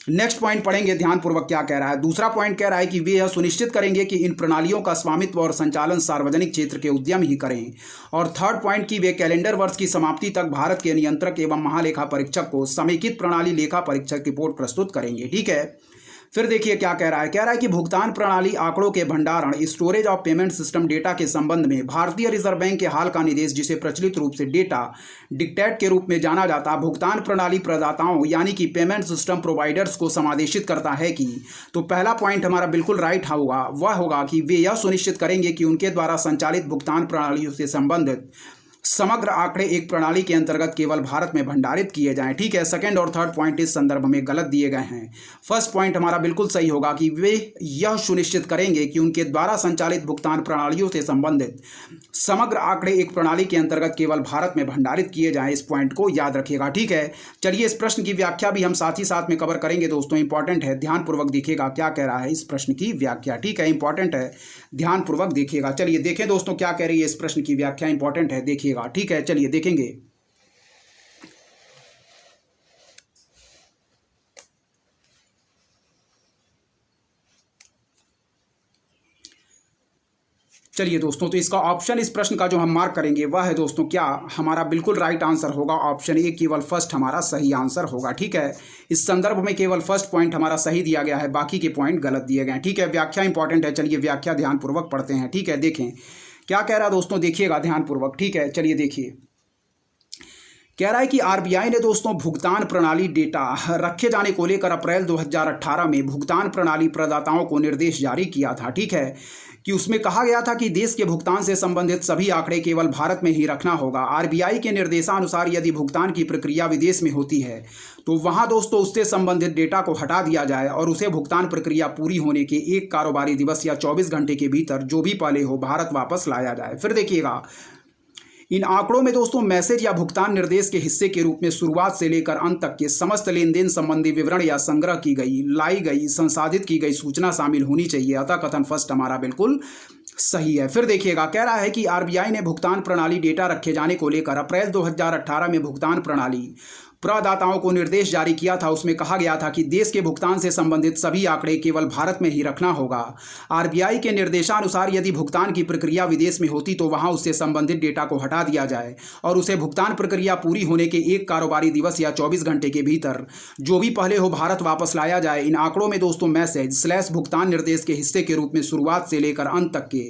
नेक्स्ट पॉइंट पढ़ेंगे ध्यानपूर्वक क्या कह रहा है। दूसरा पॉइंट कह रहा है कि वे यह सुनिश्चित करेंगे कि इन प्रणालियों का स्वामित्व और संचालन सार्वजनिक क्षेत्र के उद्यम ही करें। और थर्ड पॉइंट कि वे कैलेंडर वर्ष की समाप्ति तक भारत के नियंत्रक एवं महालेखा परीक्षक को समेकित प्रणाली लेखा परीक्षक रिपोर्ट प्रस्तुत करेंगे। ठीक है, फिर देखिए क्या कह रहा है। कह रहा है कि भुगतान प्रणाली आंकड़ों के भंडारण storage of payment system data के संबंध में भारतीय रिजर्व बैंक के हाल का निर्देश, जिसे प्रचलित रूप से डेटा डिक्टेट के रूप में जाना जाता, भुगतान प्रणाली प्रदाताओं यानी कि पेमेंट सिस्टम प्रोवाइडर्स को समादेशित करता है कि, तो पहला पॉइंट हमारा बिल्कुल राइट होगा, वह होगा कि वे यह सुनिश्चित करेंगे कि उनके द्वारा संचालित भुगतान प्रणालियों से संबंधित समग्र आंकड़े एक प्रणाली के अंतर्गत केवल भारत में भंडारित किए जाएं। ठीक है, सेकंड और थर्ड पॉइंट इस संदर्भ में गलत दिए गए हैं। फर्स्ट पॉइंट हमारा बिल्कुल सही होगा कि वे यह सुनिश्चित करेंगे कि उनके द्वारा संचालित भुगतान प्रणालियों से संबंधित समग्र आंकड़े एक प्रणाली के अंतर्गत केवल भारत में भंडारित किए जाएं। इस पॉइंट को याद रखिएगा। ठीक है, चलिए इस प्रश्न की व्याख्या भी हम साथ ही साथ में कवर करेंगे दोस्तों, इंपॉर्टेंट है, ध्यानपूर्वक देखिएगा क्या कह रहा है इस प्रश्न की व्याख्या। ठीक है, इंपॉर्टेंट है, ध्यानपूर्वक देखिएगा। चलिए देखें दोस्तों क्या कह रही है इस प्रश्न की व्याख्या, इंपॉर्टेंट है, देखिएगा। ठीक है, चलिए देखेंगे। चलिए दोस्तों, तो इसका ऑप्शन इस प्रश्न का जो हम मार्क करेंगे वह है दोस्तों क्या, हमारा बिल्कुल राइट आंसर होगा ऑप्शन ए, केवल फर्स्ट हमारा सही आंसर होगा। ठीक है, इस संदर्भ में केवल फर्स्ट पॉइंट हमारा सही दिया गया है, बाकी के पॉइंट गलत दिए गए हैं। ठीक है, व्याख्या इंपॉर्टेंट है, चलिए व्याख्या ध्यानपूर्वक पढ़ते हैं। ठीक है, देखें क्या कह रहा है दोस्तों, देखिएगा ध्यानपूर्वक। ठीक है, चलिए देखिए, कह रहा है कि आरबीआई ने दोस्तों भुगतान प्रणाली डेटा रखे जाने को लेकर अप्रैल 2018 में भुगतान प्रणाली प्रदाताओं को निर्देश जारी किया था। ठीक है, कि उसमें कहा गया था कि देश के भुगतान से संबंधित सभी आंकड़े केवल भारत में ही रखना होगा। आरबीआई के निर्देशानुसार यदि भुगतान की प्रक्रिया विदेश में होती है तो वहां दोस्तों उससे संबंधित डेटा को हटा दिया जाए और उसे भुगतान प्रक्रिया पूरी होने के 1 कारोबारी दिवस या 24 घंटे के भीतर जो भी पहले हो भारत वापस लाया जाए। फिर देखिएगा, इन आंकड़ों में दोस्तों मैसेज या भुगतान निर्देश के हिस्से के रूप में शुरुआत से लेकर अंत तक के समस्त लेन देन संबंधी विवरण या संग्रह की गई, लाई गई, संसाधित की गई सूचना शामिल होनी चाहिए। अतः कथन फर्स्ट हमारा बिल्कुल सही है। फिर देखिएगा, कह रहा है कि आरबीआई ने भुगतान प्रणाली डेटा रखे जाने को लेकर अप्रैल 2018 में भुगतान प्रणाली प्रदाताओं को निर्देश जारी किया था। उसमें कहा गया था कि देश के भुगतान से संबंधित सभी आंकड़े केवल भारत में ही रखना होगा। आरबीआई के निर्देशानुसार यदि भुगतान की प्रक्रिया विदेश में होती तो वहां उससे संबंधित डेटा को हटा दिया जाए और उसे भुगतान प्रक्रिया पूरी होने के 1 कारोबारी दिवस या 24 घंटे के भीतर जो भी पहले हो भारत वापस लाया जाए। इन आंकड़ों में दोस्तों मैसेज / भुगतान निर्देश के हिस्से के रूप में शुरुआत से लेकर अंत तक के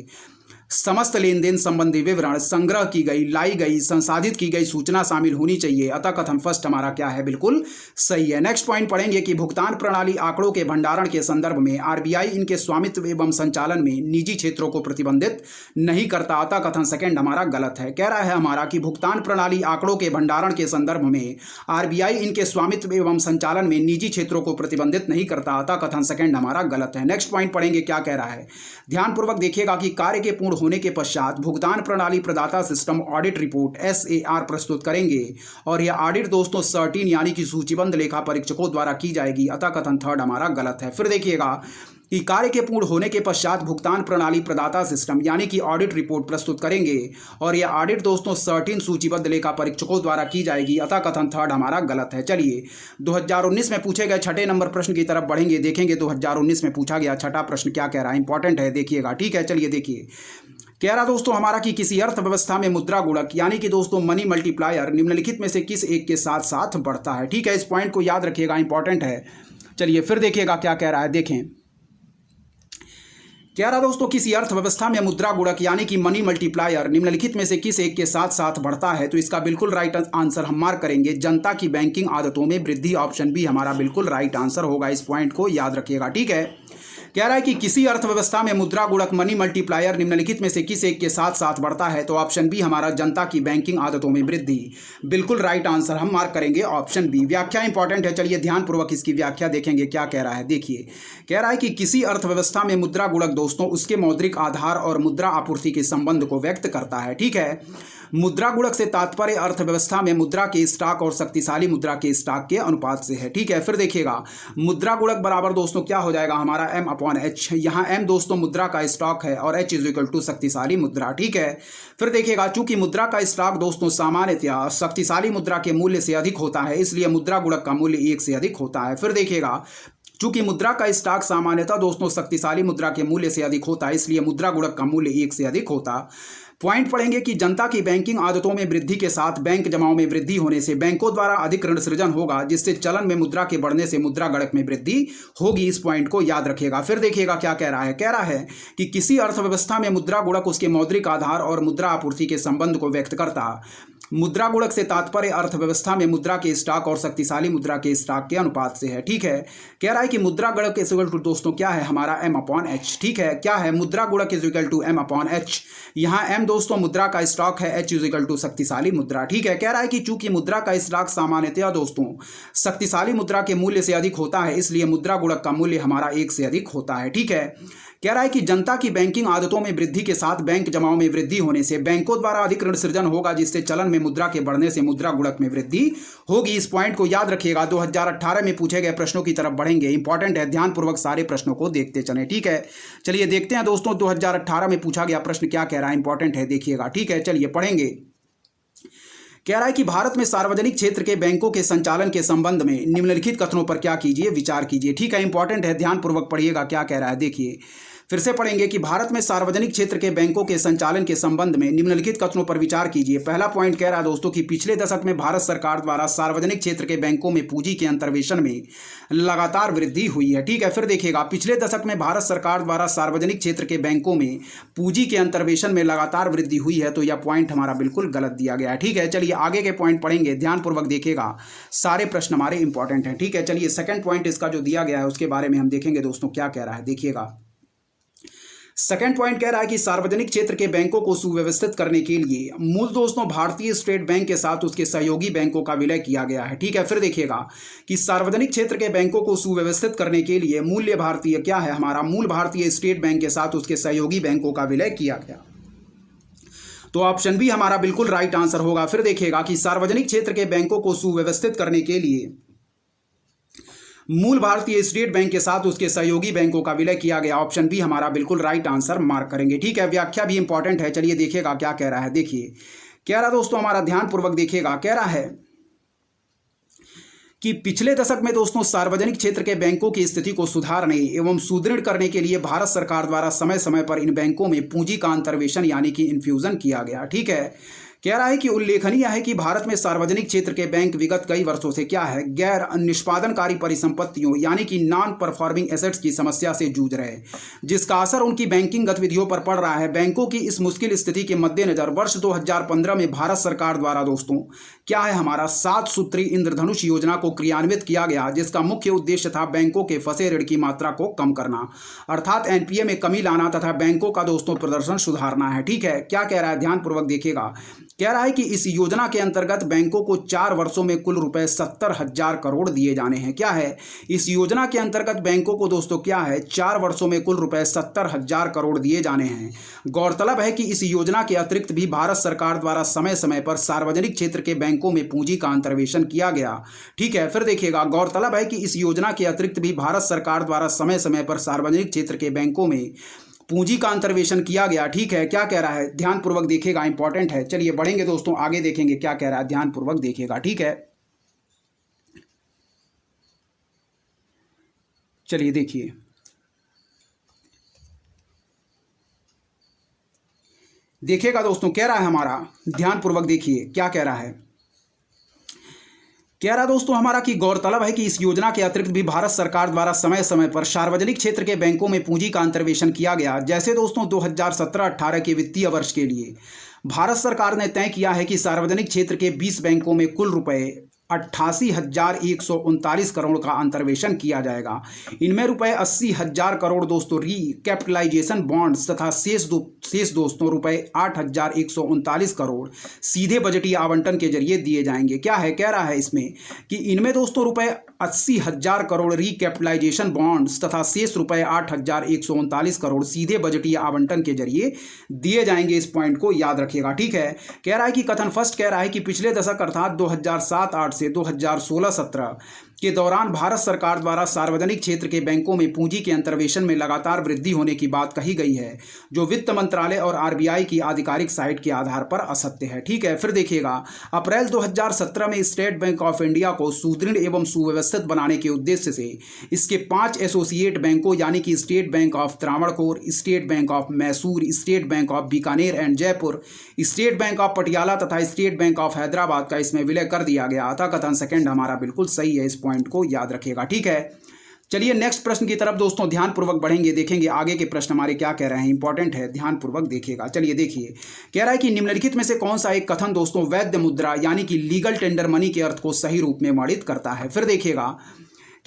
समस्त लेन देन संबंधी विवरण, संग्रह की गई, लाई गई, संसाधित की गई सूचना शामिल होनी चाहिए। अतः कथन फर्स्ट हमारा क्या है, बिल्कुल सही है। नेक्स्ट पॉइंट पढ़ेंगे कि भुगतान प्रणाली आंकड़ों के भंडारण के संदर्भ में आरबीआई इनके स्वामित्व एवं संचालन में निजी क्षेत्रों को प्रतिबंधित नहीं करता। अतः कथन सेकंड हमारा गलत है। कह रहा है हमारा कि भुगतान प्रणाली आंकड़ों के भंडारण के संदर्भ में आरबीआई इनके स्वामित्व एवं संचालन में निजी क्षेत्रों को प्रतिबंधित नहीं करता। अतः कथन सेकंड हमारा गलत है। नेक्स्ट पॉइंट पढ़ेंगे क्या कह रहा है, ध्यानपूर्वक देखिएगा कि कार्य के पूर्ण होने के पश्चात भुगतान प्रणाली प्रदाता सिस्टम ऑडिट रिपोर्ट SAR प्रस्तुत करेंगे और यह ऑडिट दोस्तों सर्टीन यानी कि सूचीबद्ध लेखा परीक्षकों द्वारा की जाएगी। अतः कथन थर्ड हमारा गलत है। फिर देखिएगा कि कार्य के पूर्ण होने के पश्चात भुगतान प्रणाली प्रदाता सिस्टम यानी कि ऑडिट रिपोर्ट प्रस्तुत करेंगे और यह ऑडिट दोस्तों सर्टीन सूचीबद्ध लेखा परीक्षकों द्वारा की जाएगी। अतः कथन थर्ड हमारा गलत है। चलिए 2019 में पूछे गए छठे नंबर प्रश्न की तरफ बढ़ेंगे, देखेंगे 2019 में पूछा गया छठा प्रश्न क्या कह रहा है, इंपॉर्टेंट है, देखिएगा। ठीक है, चलिए देखिए। कह रहा दोस्तों हमारा कि किसी अर्थव्यवस्था में मुद्रा गुणक यानी कि दोस्तों मनी मल्टीप्लायर निम्नलिखित में से किस एक के साथ साथ बढ़ता है। ठीक है, इस पॉइंट को याद रखिएगा, इंपॉर्टेंट है। चलिए फिर देखिएगा क्या कह रहा है, देखें। कह रहा दोस्तों किसी अर्थव्यवस्था में मुद्रा गुणक यानी कि मनी मल्टीप्लायर निम्नलिखित में से किस एक के साथ साथ बढ़ता है। तो इसका बिल्कुल राइट आंसर हम मार्क करेंगे, जनता की बैंकिंग आदतों में वृद्धि। ऑप्शन बी हमारा बिल्कुल राइट आंसर होगा। इस पॉइंट को याद रखिएगा। ठीक है, कह रहा है कि किसी अर्थव्यवस्था में मुद्रा गुणक मनी मल्टीप्लायर निम्नलिखित में से किस एक के साथ साथ बढ़ता है। तो ऑप्शन बी हमारा जनता की बैंकिंग आदतों में वृद्धि, बिल्कुल राइट आंसर हम मार्क करेंगे ऑप्शन बी। व्याख्या इंपॉर्टेंट है, चलिए ध्यानपूर्वक इसकी व्याख्या देखेंगे क्या कह रहा है। देखिए, कह रहा है कि किसी अर्थव्यवस्था में मुद्रा गुणक दोस्तों उसके मौद्रिक आधार और मुद्रा आपूर्ति के संबंध को व्यक्त करता है। ठीक है, मुद्रा गुणक से तात्पर्य अर्थव्यवस्था में मुद्रा के स्टॉक और शक्तिशाली मुद्रा के स्टॉक के अनुपात से है। ठीक है, फिर देखिएगा मुद्रा गुणक बराबर दोस्तों क्या हो जाएगा हमारा M/H। यहाँ M दोस्तों मुद्रा का स्टॉक है और H = शक्तिशाली मुद्रा। ठीक है, फिर देखिएगा चूंकि मुद्रा का स्टॉक दोस्तों सामान्यतया शक्तिशाली मुद्रा के मूल्य से अधिक होता है, इसलिए मुद्रा गुणक का मूल्य 1 से अधिक होता है। फिर देखिएगा चूंकि मुद्रा का स्टॉक सामान्यतः दोस्तों शक्तिशाली मुद्रा के मूल्य से अधिक होता है, इसलिए मुद्रा गुणक का मूल्य 1 से अधिक होता। पॉइंट पढ़ेंगे कि जनता की बैंकिंग आदतों में वृद्धि के साथ बैंक जमाओं में वृद्धि होने से बैंकों द्वारा अधिक ऋण सृजन होगा, जिससे चलन में मुद्रा के बढ़ने से मुद्रा गुणक में वृद्धि होगी। इस पॉइंट को याद रखिएगा। फिर देखिएगा क्या कह रहा है, कह रहा है कि किसी अर्थव्यवस्था में मुद्रा गुणक उसके मौद्रिक आधार और मुद्रा आपूर्ति के संबंध को व्यक्त करता। मुद्रा गुणक से तात्पर्य अर्थव्यवस्था में मुद्रा के स्टॉक और शक्तिशाली मुद्रा के स्टॉक के अनुपात से है। ठीक है, कह रहा है कि मुद्रा गुणक दोस्तों क्या है हमारा M/H। ठीक है, क्या है मुद्रा गुणक M/H। यहाँ M दोस्तों मुद्रा का स्टॉक है, H = शक्तिशाली मुद्रा। ठीक है, कह रहा है कि चूंकि मुद्रा का स्टॉक सामान्यतया दोस्तों शक्तिशाली मुद्रा के मूल्य से अधिक होता है, इसलिए मुद्रा गुणक का मूल्य हमारा 1 से अधिक होता है। ठीक है, कह रहा है कि जनता की बैंकिंग आदतों में वृद्धि के साथ बैंक जमाओं में वृद्धि होने से बैंकों द्वारा अधिक ऋण सृजन होगा, जिससे चलन में मुद्रा के बढ़ने से मुद्रा गुणक में वृद्धि होगी। इस पॉइंट को याद रखिएगा। 2018 में पूछे गए प्रश्नों की तरफ बढ़ेंगे, इंपॉर्टेंट है, ध्यानपूर्वक सारे प्रश्नों को देखते चलें। ठीक है, चलिए देखते हैं दोस्तों 2018 में पूछा गया प्रश्न क्या कह रहा है, इंपॉर्टेंट है, देखिएगा। ठीक है, चलिए पढ़ेंगे। कह रहा है कि भारत में सार्वजनिक क्षेत्र के बैंकों के संचालन के संबंध में निम्नलिखित कथनों पर क्या कीजिए, विचार कीजिए। ठीक है, इंपॉर्टेंट है, ध्यानपूर्वक पढ़िएगा क्या कह रहा है। देखिए फिर से पढ़ेंगे कि भारत में सार्वजनिक क्षेत्र के बैंकों के संचालन के संबंध में निम्नलिखित कथनों पर विचार कीजिए। पहला पॉइंट कह रहा है दोस्तों कि पिछले दशक में भारत सरकार द्वारा सार्वजनिक क्षेत्र के बैंकों में पूंजी के अंतर्वेशन में लगातार वृद्धि हुई है। ठीक है, फिर देखिएगा पिछले दशक में भारत सरकार द्वारा सार्वजनिक क्षेत्र के बैंकों में पूंजी के अंतर्वेशन में लगातार वृद्धि हुई है, तो यह पॉइंट हमारा बिल्कुल गलत दिया गया है। ठीक है, चलिए आगे के पॉइंट पढ़ेंगे, ध्यानपूर्वक देखिएगा, सारे प्रश्न हमारे इंपॉर्टेंट हैं। ठीक है, चलिए सेकंड पॉइंट इसका जो दिया गया है उसके बारे में हम देखेंगे दोस्तों क्या कह रहा है। देखिएगा सेकंड पॉइंट कह रहा है कि सार्वजनिक क्षेत्र के बैंकों को सुव्यवस्थित करने के लिए मूल दोस्तों भारतीय स्टेट बैंक के साथ उसके सहयोगी बैंकों का विलय किया गया है। ठीक है, फिर देखिएगा कि सार्वजनिक क्षेत्र के बैंकों को सुव्यवस्थित करने के लिए मूल्य भारतीय क्या है हमारा मूल भारतीय स्टेट बैंक के साथ उसके सहयोगी बैंकों का विलय किया गया, तो ऑप्शन बी हमारा बिल्कुल राइट आंसर होगा। फिर देखिएगा कि सार्वजनिक क्षेत्र के बैंकों को सुव्यवस्थित करने के लिए मूल भारतीय स्टेट बैंक के साथ उसके सहयोगी बैंकों का विलय किया गया, ऑप्शन बी हमारा बिल्कुल राइट आंसर मार्क करेंगे। ठीक है, व्याख्या भी इंपॉर्टेंट है, चलिए देखिएगा क्या कह रहा है। देखिए कह रहा दोस्तों हमारा ध्यानपूर्वक देखिएगा, कह रहा है कि पिछले दशक में दोस्तों सार्वजनिक क्षेत्र के बैंकों की स्थिति को सुधारने एवं सुदृढ़ करने के लिए भारत सरकार द्वारा समय समय पर इन बैंकों में पूंजी का अंतर्वेशन यानी कि इन्फ्यूजन किया गया। ठीक है, कह रहा है कि उल्लेखनीय है कि भारत में सार्वजनिक क्षेत्र के बैंक विगत कई वर्षों से क्या है, गैर निष्पादनकारी परिसंपत्तियों यानी कि नॉन परफॉर्मिंग एसेट्स की समस्या से जूझ रहे हैं, जिसका असर उनकी बैंकिंग गतिविधियों पर पड़ रहा है। बैंकों की इस मुश्किल स्थिति के मद्देनजर वर्ष 2015 में भारत सरकार द्वारा दोस्तों क्या है, हमारा 7 सूत्री इंद्रधनुष योजना को क्रियान्वित किया गया, जिसका मुख्य उद्देश्य था बैंकों के फंसे ऋण की मात्रा को कम करना, अर्थात एनपीए में कमी लाना तथा बैंकों का दोस्तों प्रदर्शन सुधारना है। ठीक है, क्या कह रहा है, ध्यानपूर्वक देखिएगा। कह रहा है कि इस योजना के अंतर्गत बैंकों को 4 वर्षों में कुल रुपए 70,000 करोड़ दिए जाने हैं। क्या है, इस योजना के अंतर्गत बैंकों को दोस्तों क्या है, 4 वर्षों में कुल रुपए 70,000 करोड़ दिए जाने हैं। गौरतलब है कि इस योजना के अतिरिक्त भी भारत सरकार द्वारा समय समय पर सार्वजनिक क्षेत्र के बैंकों में पूंजी का अंतर्वेशन किया गया। ठीक है, फिर देखिएगा, गौरतलब है कि इस योजना के अतिरिक्त भी भारत सरकार द्वारा समय समय पर सार्वजनिक क्षेत्र के बैंकों में पूंजी का अंतर्वेशन किया गया। ठीक है, क्या कह रहा है, ध्यानपूर्वक देखिएगा, इंपॉर्टेंट है। चलिए बढ़ेंगे दोस्तों, आगे देखेंगे क्या कह रहा है, ध्यानपूर्वक देखिएगा। ठीक है, चलिए देखिए, देखिएगा दोस्तों, कह रहा है हमारा, ध्यानपूर्वक देखिए क्या कह रहा है। कह रहा दोस्तों हमारा कि गौरतलब है कि इस योजना के अतिरिक्त भी भारत सरकार द्वारा समय समय पर सार्वजनिक क्षेत्र के बैंकों में पूंजी का अंतर्वेशन किया गया। जैसे दोस्तों 2017-18 के वित्तीय वर्ष के लिए भारत सरकार ने तय किया है कि सार्वजनिक क्षेत्र के 20 बैंकों में कुल रुपए 88,139 करोड़ का अंतर्वेशन किया जाएगा। इनमें रुपए 80,000 करोड़ दोस्तों रीकैपिटलाइजेशन बॉन्ड्स तथा शेष दोस्तों रुपए 8,139 करोड़ सीधे बजटीय आवंटन के जरिए दिए जाएंगे। क्या है, कह रहा है इसमें कि इनमें दोस्तों रुपए 80,000 करोड़ रीकैपिटलाइजेशन बॉन्ड्स तथा शेष रुपए 8,139 करोड़ सीधे बजटीय आवंटन के जरिए दिए जाएंगे। इस पॉइंट को याद रखिएगा। ठीक है, कह रहा है कि कथन फर्स्ट कह रहा है कि पिछले दशक अर्थात 2007-8 से 2016-17 के दौरान भारत सरकार द्वारा सार्वजनिक क्षेत्र के बैंकों में पूंजी के अंतर्वेशन में लगातार वृद्धि होने की बात कही गई है, जो वित्त मंत्रालय और आरबीआई की आधिकारिक साइट के आधार पर असत्य है। ठीक है, फिर देखिएगा, अप्रैल 2017 में स्टेट बैंक ऑफ इंडिया को सुदृढ़ एवं सुव्यवस्थित बनाने के उद्देश्य से इसके 5 एसोसिएट बैंकों यानी कि state bank of Travancore, state bank of Mysore, state bank of Bikaner and Jaipur, state bank of Patiala तथा स्टेट बैंक ऑफ हैदराबाद का इसमें विलय कर दिया गया था। कथन सेकंड हमारा बिल्कुल सही है, इस पॉइंट को याद रखिएगा। ठीक है, चलिए नेक्स्ट प्रश्न की तरफ दोस्तों ध्यानपूर्वक बढ़ेंगे, देखेंगे आगे के प्रश्न हमारे क्या कह रहे हैं, इंपॉर्टेंट है, ध्यानपूर्वक देखिएगा। चलिए देखिए, कह रहा है कि निम्नलिखित में से कौन सा एक कथन दोस्तों वैध मुद्रा यानी कि लीगल टेंडर मनी के अर्थ को सही रूप में वर्णित करता है। फिर देखिएगा,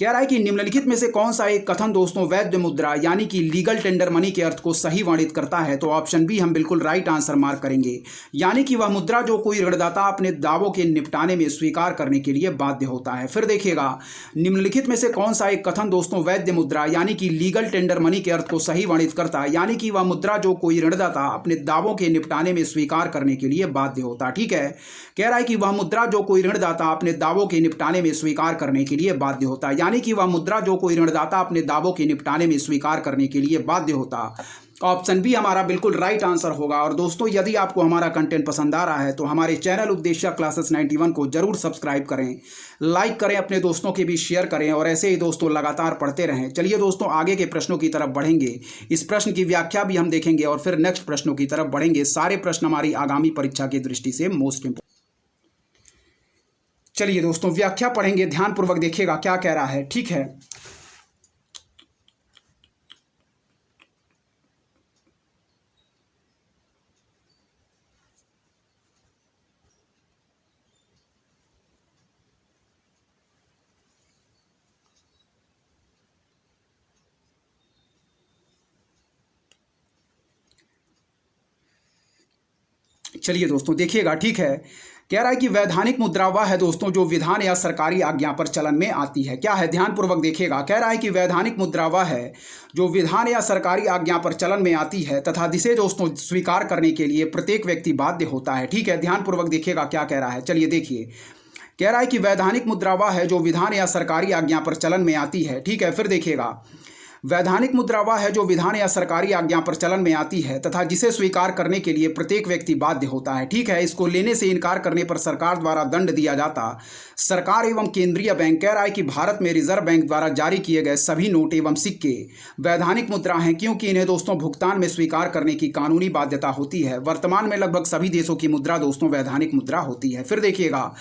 कह रहा है कि निम्नलिखित में से कौन सा एक कथन दोस्तों वैध मुद्रा यानी कि लीगल टेंडर मनी के अर्थ को सही वर्णित करता है। तो ऑप्शन बी हम बिल्कुल राइट आंसर मार्क करेंगे, यानी कि वह मुद्रा जो कोई ऋणदाता अपने दावों के निपटाने में स्वीकार करने के लिए बाध्य होता है। फिर देखिएगा, निम्नलिखित में से कौन सा एक कथन दोस्तों वैध मुद्रा यानी कि लीगल टेंडर मनी के अर्थ को सही वर्णित करता है, यानी कि वह मुद्रा जो कोई ऋणदाता अपने दावों के निपटाने में स्वीकार करने के लिए बाध्य होता है। ठीक है, कह रहा है कि वह मुद्रा जो कोई ऋणदाता अपने दावों के निपटाने में स्वीकार करने के लिए बाध्य होता है, यानी कि वह मुद्रा जो कोई ऋणदाता अपने दावों के निपटाने में स्वीकार करने के लिए बाध्य होता। ऑप्शन बी हमारा बिल्कुल राइट आंसर होगा। और दोस्तों यदि आपको हमारा कंटेंट पसंद आ रहा है तो हमारे चैनल उपदेशक क्लासेस 91 को जरूर सब्सक्राइब करें, लाइक करें, अपने दोस्तों के बीच शेयर करें और ऐसे ही दोस्तों लगातार पढ़ते रहें। चलिए दोस्तों आगे के प्रश्नों की तरफ बढ़ेंगे, इस प्रश्न की व्याख्या भी हम देखेंगे और फिर नेक्स्ट प्रश्नों की तरफ बढ़ेंगे। सारे प्रश्न हमारी आगामी परीक्षा की दृष्टि से मोस्ट इंपोर्टेंट। चलिए दोस्तों व्याख्या पढ़ेंगे, ध्यानपूर्वक देखिएगा क्या कह रहा है। ठीक है, चलिए दोस्तों देखिएगा। ठीक है, कह रहा है कि वैधानिक मुद्रा वह है दोस्तों जो विधान या सरकारी आज्ञा पर चलन में आती है। क्या है, ध्यानपूर्वक देखिएगा। कह रहा है कि वैधानिक मुद्रा वह है जो विधान या सरकारी आज्ञा पर चलन में आती है तथा जिसे दोस्तों स्वीकार करने के लिए प्रत्येक व्यक्ति बाध्य होता है। ठीक है, ध्यानपूर्वक देखिएगा क्या कह रहा है। चलिए देखिए, कह रहा है कि वैधानिक मुद्रा वह है जो विधान या सरकारी आज्ञा पर चलन में आती है। ठीक है, फिर देखिएगा, वैधानिक मुद्रा वह है जो विधान या सरकारी आज्ञा पर चलन में आती है तथा जिसे स्वीकार करने के लिए प्रत्येक व्यक्ति बाध्य होता है। ठीक है, इसको लेने से इनकार करने पर सरकार द्वारा दंड दिया जाता। सरकार एवं केंद्रीय बैंक कह रहा है कि भारत में रिजर्व बैंक द्वारा जारी किए गए सभी नोट एवं सिक्के वैधानिक मुद्रा हैं, क्योंकि इन्हें दोस्तों भुगतान में स्वीकार करने की कानूनी बाध्यता होती है। वर्तमान में लगभग सभी देशों की मुद्रा दोस्तों वैधानिक मुद्रा होती है। फिर देखिएगा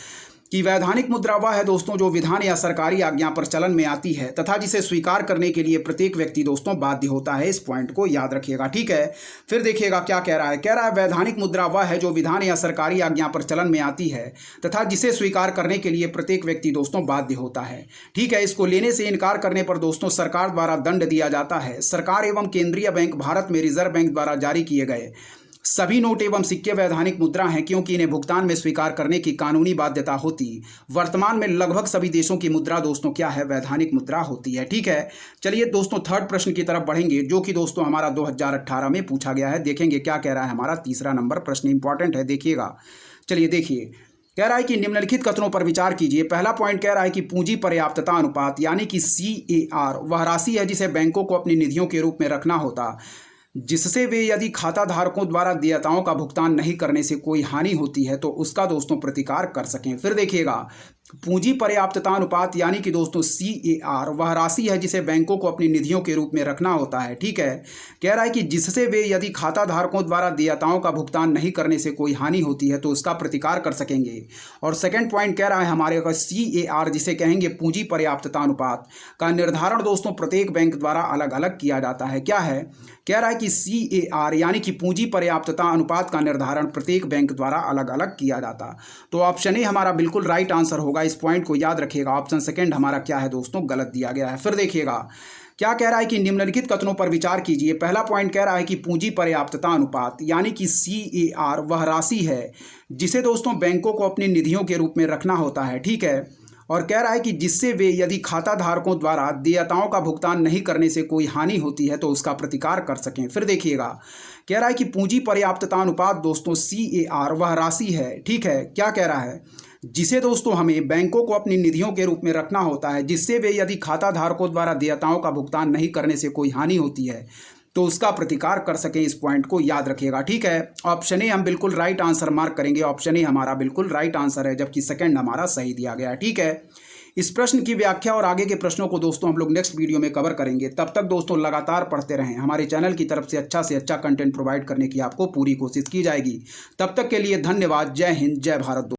कि वैधानिक मुद्रा वह है दोस्तों जो विधान या सरकारी आज्ञा पर चलन में आती है तथा जिसे स्वीकार करने के लिए प्रत्येक व्यक्ति दोस्तों बाध्य होता है। इस पॉइंट को याद रखिएगा। ठीक है, फिर देखिएगा क्या कह रहा है वैधानिक मुद्रा वह है जो विधान या सरकारी आज्ञा पर चलन में आती है तथा जिसे स्वीकार करने के लिए प्रत्येक व्यक्ति दोस्तों बाध्य होता है। ठीक है, इसको लेने से इनकार करने पर दोस्तों सरकार द्वारा दंड दिया जाता है। सरकार एवं केंद्रीय बैंक भारत में रिजर्व बैंक द्वारा जारी किए गए सभी नोट एवं सिक्के वैधानिक मुद्रा हैं, क्योंकि इन्हें भुगतान में स्वीकार करने की कानूनी बाध्यता होती। वर्तमान में लगभग सभी देशों की मुद्रा दोस्तों क्या है, वैधानिक मुद्रा होती है। ठीक है, चलिए दोस्तों थर्ड प्रश्न की तरफ बढ़ेंगे, जो कि दोस्तों हमारा 2018 में पूछा गया है। देखेंगे क्या कह रहा है हमारा तीसरा नंबर प्रश्न, इंपॉर्टेंट है, देखिएगा। चलिए देखिए, कह रहा है कि निम्नलिखित कथनों पर विचार कीजिए। पहला पॉइंट कह रहा है कि पूंजी पर्याप्तता अनुपात यानी कि CAR वह राशि है जिसे बैंकों को अपनी निधियों के रूप में रखना होता, जिससे वे यदि खाता धारकों द्वारा देयताओं का भुगतान नहीं करने से कोई हानि होती है तो उसका दोस्तों प्रतिकार कर सकें। फिर देखिएगा, पूंजी पर्याप्तता अनुपात यानी कि दोस्तों CAR वह राशि है जिसे बैंकों को अपनी निधियों के रूप में रखना होता है। ठीक है, कह रहा है कि जिससे वे यदि खाता धारकों द्वारा देयताओं का भुगतान नहीं करने से कोई हानि होती है तो उसका प्रतिकार कर सकेंगे। और सेकंड पॉइंट कह रहा है हमारे का CAR जिसे कहेंगे पूंजी पर्याप्तता अनुपात का निर्धारण दोस्तों प्रत्येक बैंक द्वारा अलग अलग किया जाता है। क्या है, कह रहा है कि CAR यानी कि पूंजी पर्याप्तता अनुपात का निर्धारण प्रत्येक बैंक द्वारा अलग अलग किया जाता। तो ऑप्शन ए हमारा बिल्कुल राइट आंसर होगा। इस पॉइंट को याद रखिएगा। ऑप्शन सेकंड हमारा क्या है दोस्तों, गलत दिया गया है। फिर देखिएगा क्या कह रहा है कि निम्नलिखित कथनों पर विचार कीजिए। पहला पॉइंट कह रहा है कि पूंजी पर्याप्तता अनुपात यानी कि CAR वह राशि है जिसे दोस्तों बैंकों को अपनी निधियों के रूप में रखना होता है। ठीक है, और कह रहा है कि जिससे वे यदि खाता धारकों द्वारा देयताओं का भुगतान नहीं करने से कोई हानि होती है तो उसका प्रतिकार कर सकें। फिर देखिएगा, कह रहा है कि पूंजी पर्याप्तता अनुपात दोस्तों CAR वह राशि है। ठीक है, क्या कह रहा है, जिसे दोस्तों हमें बैंकों को अपनी निधियों के रूप में रखना होता है, जिससे वे यदि खाता धारकों द्वारा देयताओं का भुगतान नहीं करने से कोई हानि होती है तो उसका प्रतिकार कर सकें। इस पॉइंट को याद रखिएगा। ठीक है, ऑप्शन ए हम बिल्कुल राइट आंसर मार्क करेंगे। ऑप्शन ए हमारा बिल्कुल राइट आंसर है, जबकि सेकंड हमारा सही दिया गया है। ठीक है, इस प्रश्न की व्याख्या और आगे के प्रश्नों को दोस्तों हम लोग नेक्स्ट वीडियो में कवर करेंगे। तब तक दोस्तों लगातार पढ़ते रहें। हमारे चैनल की तरफ से अच्छा कंटेंट प्रोवाइड करने की आपको पूरी कोशिश की जाएगी। तब तक के लिए धन्यवाद। जय हिंद, जय भारत।